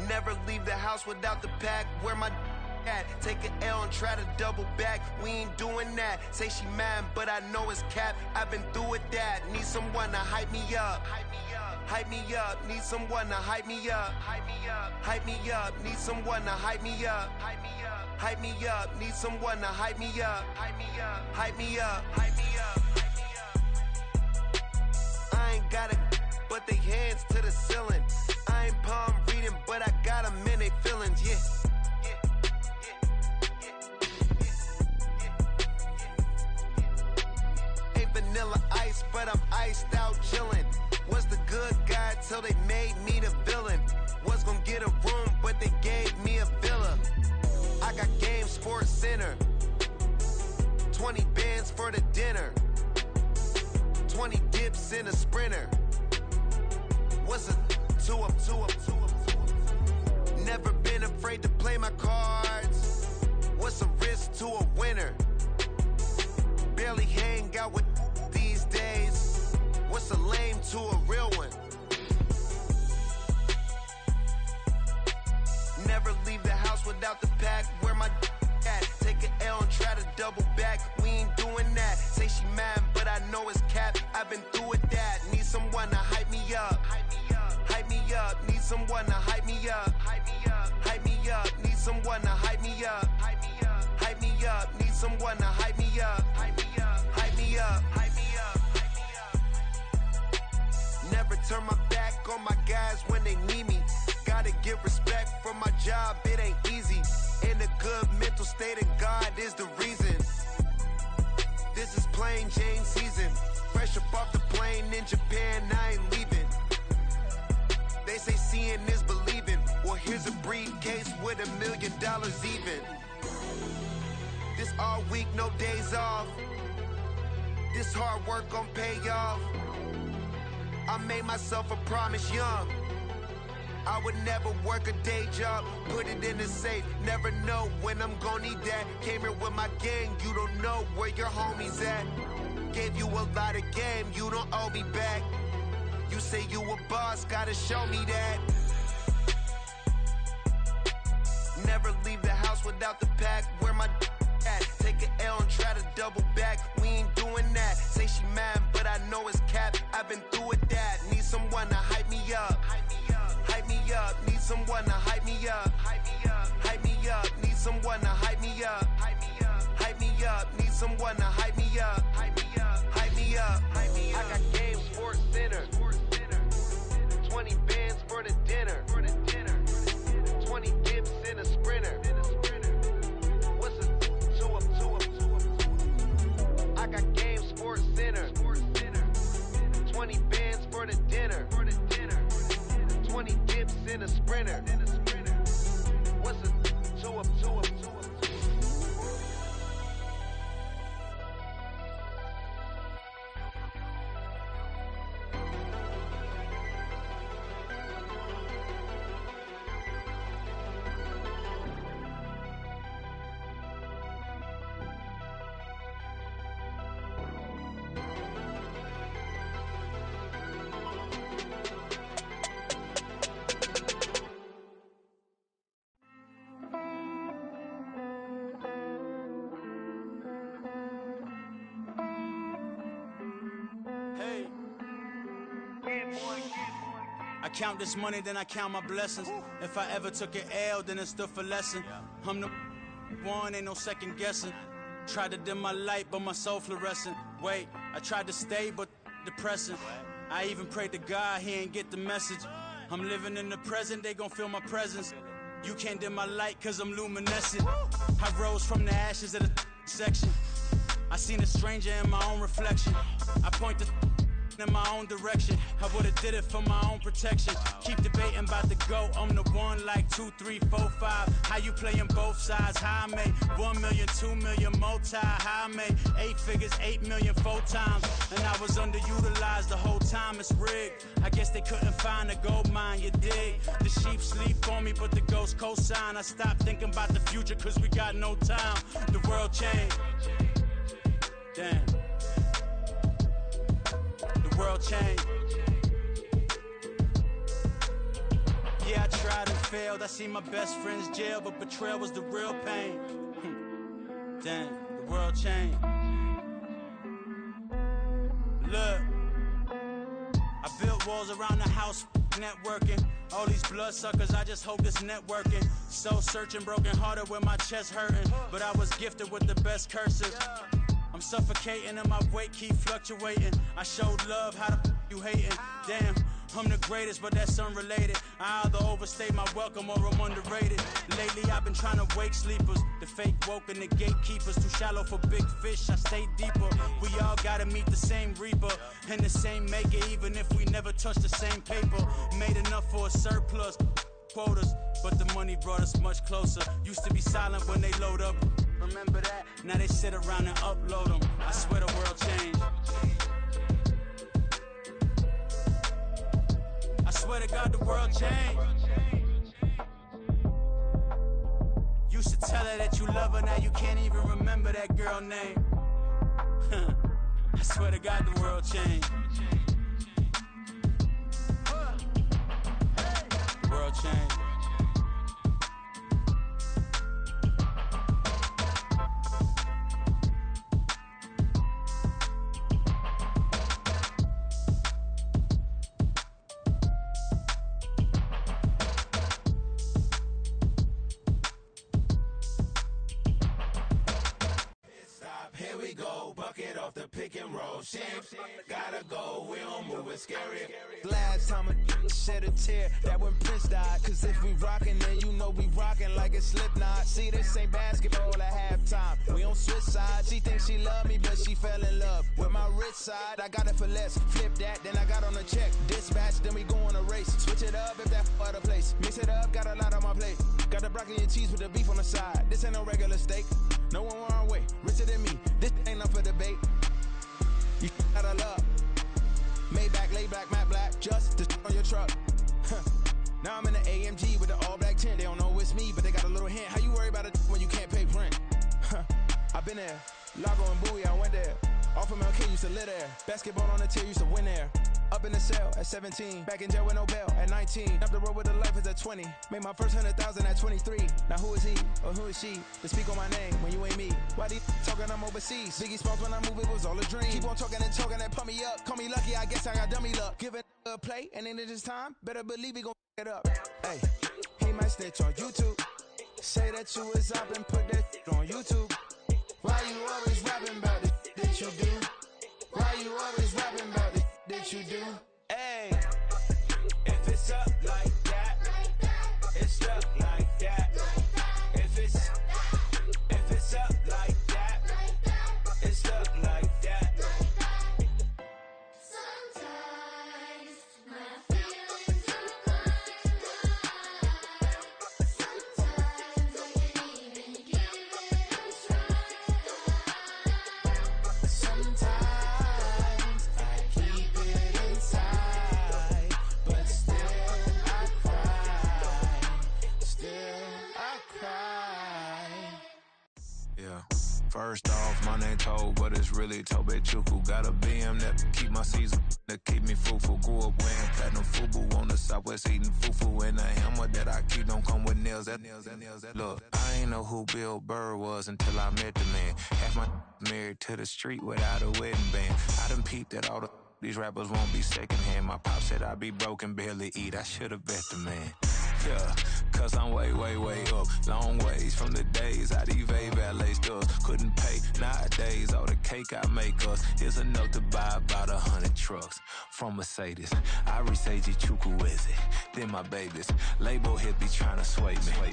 Never leave the house without the pack. Where my at? Take an L and try to double back. We ain't doing that. Say she mad, but I know it's cap. I've been through with that. Need someone to hype me up. Hype me up. Need someone to hype me up. Hype me up. Need someone to hype me up. Hype me up. Need someone to hype me up. Hype me up. I ain't got a, but they hands to the ceiling. I ain't palm reading, but I got them in they feelings, yeah. Ain't vanilla ice, but I'm iced out chillin'. Was the good guy till they made me the villain. Was gonna get a room, but they gave me a villa. I got Game Sports Center. 20 bands for the dinner. 20 dips in a sprinter. What's a two up? Never been afraid to play my cards. What's a risk to a winner? Barely hang out with these days. What's a lame to a real one? Never leave the house without the pack. Where my at? Take an L and try to double back. We ain't doing that. Say she mad, but I know it's cap. I've been through with that. Need someone to hype me up. Hype me up. Need someone to hype me up. Hype me up. Need someone to hype me up. Hype me up. Need someone to hype me up. Hype me up. Never turn my back on my guys when they need me. Gotta get respect for my job, it ain't easy. In a good mental state and God is the reason. This is plain Jane season. Fresh up off the plane in Japan, I ain't leaving. They say seeing is believing. Well, here's a briefcase with $1 million even. This all week, no days off. This hard work gon' pay off. I made myself a promise young. I would never work a day job, put it in the safe. Never know when I'm gon' need that. Came here with my gang, you don't know where your homies at. Gave you a lot of game, you don't owe me back. You say you a boss, gotta show me that. Never leave the house without the pack. Where my at? Take an L and try to double back. We ain't doing that. Say she mad, but I know it's cap. I've been through with that. Need someone to hype me up. Hype me up. Need someone to hype me up. Hype me up. Need someone to hype me up. Hype me up. Need someone to hype me up. Hype me up. I got Game Sports Center. 20 bands for the dinner. 20 dips in a sprinter. What's a two up? I got Game Sports Center. 20 bands for the dinner. 20 dips in a sprinter. What's a two up? I count this money, then I count my blessings. If I ever took an L, then it stood for lesson. I'm the one, ain't no second guessing. Tried to dim my light, but my soul fluorescent. Wait, I tried to stay, but depressing. I even prayed to God, he ain't get the message. I'm living in the present, they gon' feel my presence. You can't dim my light, cause I'm luminescent. I rose from the ashes of the section. I seen a stranger in my own reflection. I point the in my own direction. I would've did it for my own protection. Keep debating about the GOAT. I'm the one like 2, 3, 4, 5. How you playing both sides? How I made 1 million, 2 million, multi. How I made 8 figures, 8 million 4 times. And I was underutilized the whole time. It's rigged. I guess they couldn't find a gold mine, you dig? The sheep sleep on me, but the ghost cosign. I stopped thinking about the future, cause we got no time. The world changed. Damn. The world changed. Yeah, I tried and failed. I see my best friend's jail, but betrayal was the real pain. Damn, the world changed. Look, I built walls around the house, networking. All these bloodsuckers, I just hope this networking. Soul searching, broken hearted with my chest hurting. But I was gifted with the best curses. I'm suffocating and my weight keep fluctuating. I showed love, how the you hating? Damn, I'm the greatest, but that's unrelated. I either overstay my welcome or I'm underrated. Lately I've been trying to wake sleepers. The fake woke and the gatekeepers. Too shallow for big fish, I stay deeper. We all gotta meet the same reaper and the same maker, even if we never touch the same paper. Made enough for a surplus quotas, but the money brought us much closer. Used to be silent when they load up. Remember that? Now they sit around and upload them. I swear the world changed. I swear to God the world changed. Used to tell her that you love her, now you can't even remember that girl name. I swear to God the world changed. The world changed. Here we go, bucket off the pick and roll. Shit, gotta go, we don't move it scary. Last time a shed a tear, that when Prince died. Cause if we rockin', then you know we rockin' like it's Slipknot. See, this ain't basketball at halftime. We on switch sides. She thinks she love me, but she fell in love with my rich side. I got it for less. Flip that, then I got on a check. Dispatch, then we go on a race. Switch it up if that other place. Mix it up, got a lot on my plate. Got the broccoli and cheese with the beef on the side. This ain't no regular steak. No one wrong way, richer than me. This ain't up for debate. You gotta love. Maybach, lay back, matte black, just to on your truck. Now I'm in the AMG with the all black tint. They don't know it's me, but they got a little hint. How you worry about it when you can't pay rent? I've been there. Lago and Bowie, I went there. Off of MLK, used to live there. Basketball on the tier, used to win there. Up in the cell at 17. Back in jail with no bail at 19. Up the road with the life is at 20. Made my first 100,000 at 23. Now who is he or who is she to speak on my name when you ain't me? Why they talking I'm overseas? Biggie Smalls when I move, it was all a dream. Keep on talking and talking and pump me up. Call me lucky, I guess I got dummy luck. Give it a play and then it's time. Better believe he gon' it up. Hey, he might snitch on YouTube. Say that you was up and put that on YouTube. Why you always rapping about it that you do? Why you always rapping about it that you do? Hey, if it's up like that, it's stuck like that. If it's up like that, it's stuck like that. Sometimes my feelings are blind. Sometimes I can't even give it a try. Sometimes I keep it inside, but still I cry. Still I cry. Yeah. First off, my name Toad, but it's really Tobe Chuku. Got a BM that keep my season, that keep me fruitful. Grew up wearing platinum FUBU on the Southwest eating fufu. And the hammer that I keep don't come with nails. Look, I ain't know who Bill Burr was until I met the man. Half my married to the street without a wedding band. I done peeped that all these rappers won't be secondhand. My pop said I'd be broke and barely eat. I should've bet the man. Yeah, cause I'm way, way, way up. Long ways from the days I evade valet stores. Couldn't pay nowadays. All the cake I make us is enough to buy about 100 trucks. From Mercedes, I resage Chukwueze. Then my babies, label hit be trying to sway me.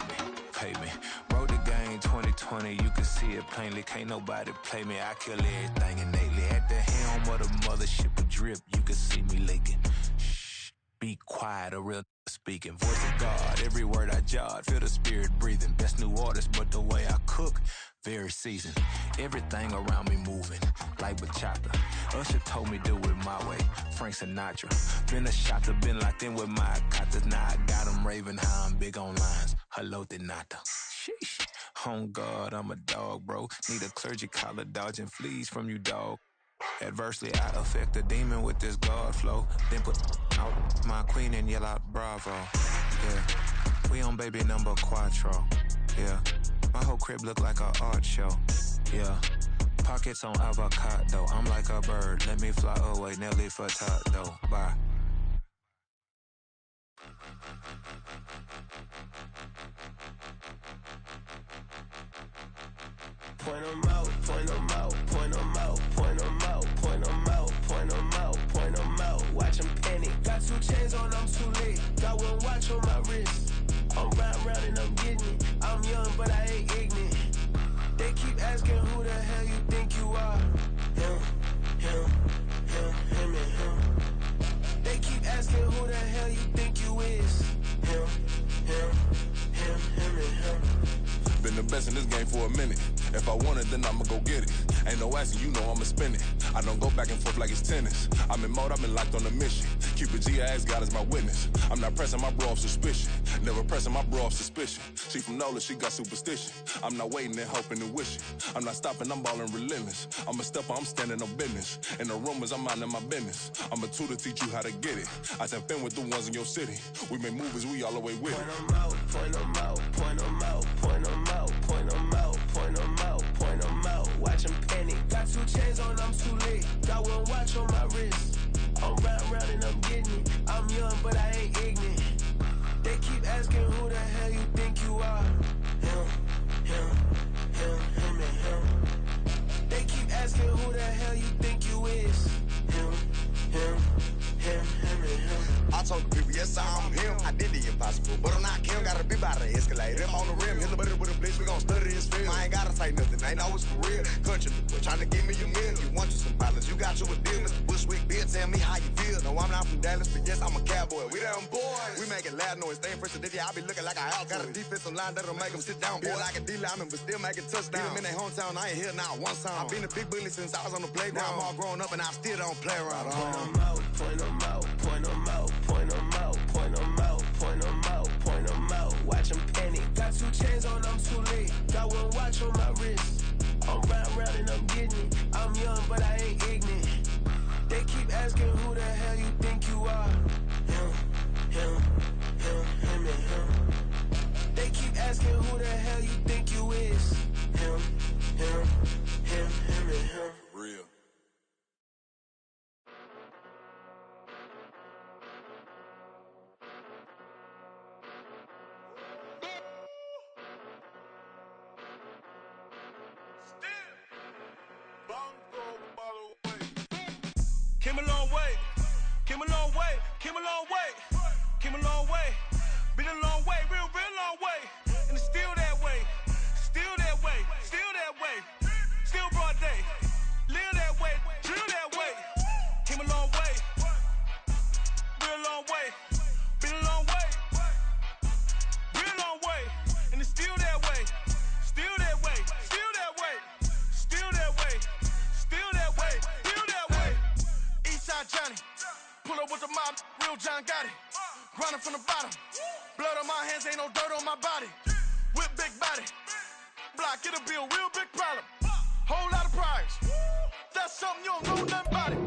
Pay me. Wrote the game 2020, you can see it plainly. Can't nobody play me. I kill everything innately. At the helm of the mothership of drip, you can see me leaking. Shh, be quiet, a real speaking. Voice of God, every word I jot, feel the spirit breathing. Best new artist, but the way I cook, very seasoned. Everything around me moving, like bachata. Usher told me do it my way, Frank Sinatra. Been a shotter, been locked in with my katas. Now I got them raving how I'm big on lines. Hello, Denata. Sheesh. On God, I'm a dog, bro. Need a clergy collar, dodging fleas from you, dog. Adversely, I affect the demon with this God flow. Then put out my queen and yell out bravo. Yeah, We on baby number quattro. Yeah. My whole crib look like a art show. Yeah. Pockets on avocado. I'm like a bird. Let me fly away. Nelly Furtado. Bye. Point 'em out, point 'em out, point 'em out, point 'em out, point 'em out, point 'em out, point 'em out. Watch 'em panic. Got 2 chains on, I'm too late. Got 1 watch on my wrist. I'm round and I'm getting it. I'm young, but I ain't ignorant. They keep asking who the hell you think you are. Him, and him. They keep asking who the hell you think you is. Him, and him. Been the best in this game for a minute. If I want it, then I'ma go get it. Ain't no asking, you know I'ma spend it. I don't go back and forth like it's tennis. I'm in mode, I've been locked on a mission. Keep it G, I ask God as my witness. I'm not pressing my bro off suspicion. Never pressing my bro off suspicion. She from Nola, she got superstition. I'm not waiting and hoping and wishing. I'm not stopping, I'm balling relentless. I'm a stepper, I'm standing on business. In the rumors, I'm minding my business. I'm a tutor, teach you how to get it. I said, been with the ones in your city. We make movies, we all the way with it. Point 'em out, point 'em out, point 'em out, point 'em out, point 'em out, point 'em out, point 'em out. Watch 'em panic. Got 2 chains on, I'm too late. Got 1 watch on my wrist. I'm round and I'm getting it. I'm young, but I ain't ignorant. They keep asking who the hell you think you are. Him, and him. They keep asking who the hell you think you is. Him, and him. I told the people, yes, I'm him. I did the impossible, but I'm not Kim. Gotta be by the escalator. Him on the rim, hit the butter with a blitz. We gon' study his film. I ain't gotta say nothing, ain't always for real. Country, trying to give me a meal. You want you some pilots, you got you a deal. Mr. Bushwick, Bill, tell me how you feel. No, I'm not from Dallas, but yes, I'm a cowboy. We them boys. We making loud noise. Staying fresh to this, I be looking like a house. Got a defensive line that'll make them sit down. Feel like a D-lineman, but still making touchdowns. Beat them in their hometown, I ain't here now one time. I've been a big bully since I was on the playground. Now I'm all grown up and I still don't play around. Point 'em out, point 'em out, point 'em out, point 'em out, point 'em out, point 'em out, point 'em out. Watch 'em panic. Got 2 chains on, I'm too late. Got 1 watch on my wrist. I'm round and I'm getting it. I'm young, but I ain't ignorant. They keep asking who the hell you think you are. Him, and him. They keep asking who the hell you think you is. Him, and him. Real. Came a long way, came a long way, came a long way, came a long way, been a long way, real long way, and it's still that way, still that way, still that way, still broad day, live that way, drill that way, came a long way, real long way, been a long way, real long way, and it's still that way, still that way, still that way, still that way, still that way, still that way. Eastside Johnny, pull up with the mob, real John Gotti. Grinding from the bottom, blood on my hands, ain't no dirt on my body. With big body, block, it'll be a real big problem. Whole lot of prize, that's something you don't know nothing about it.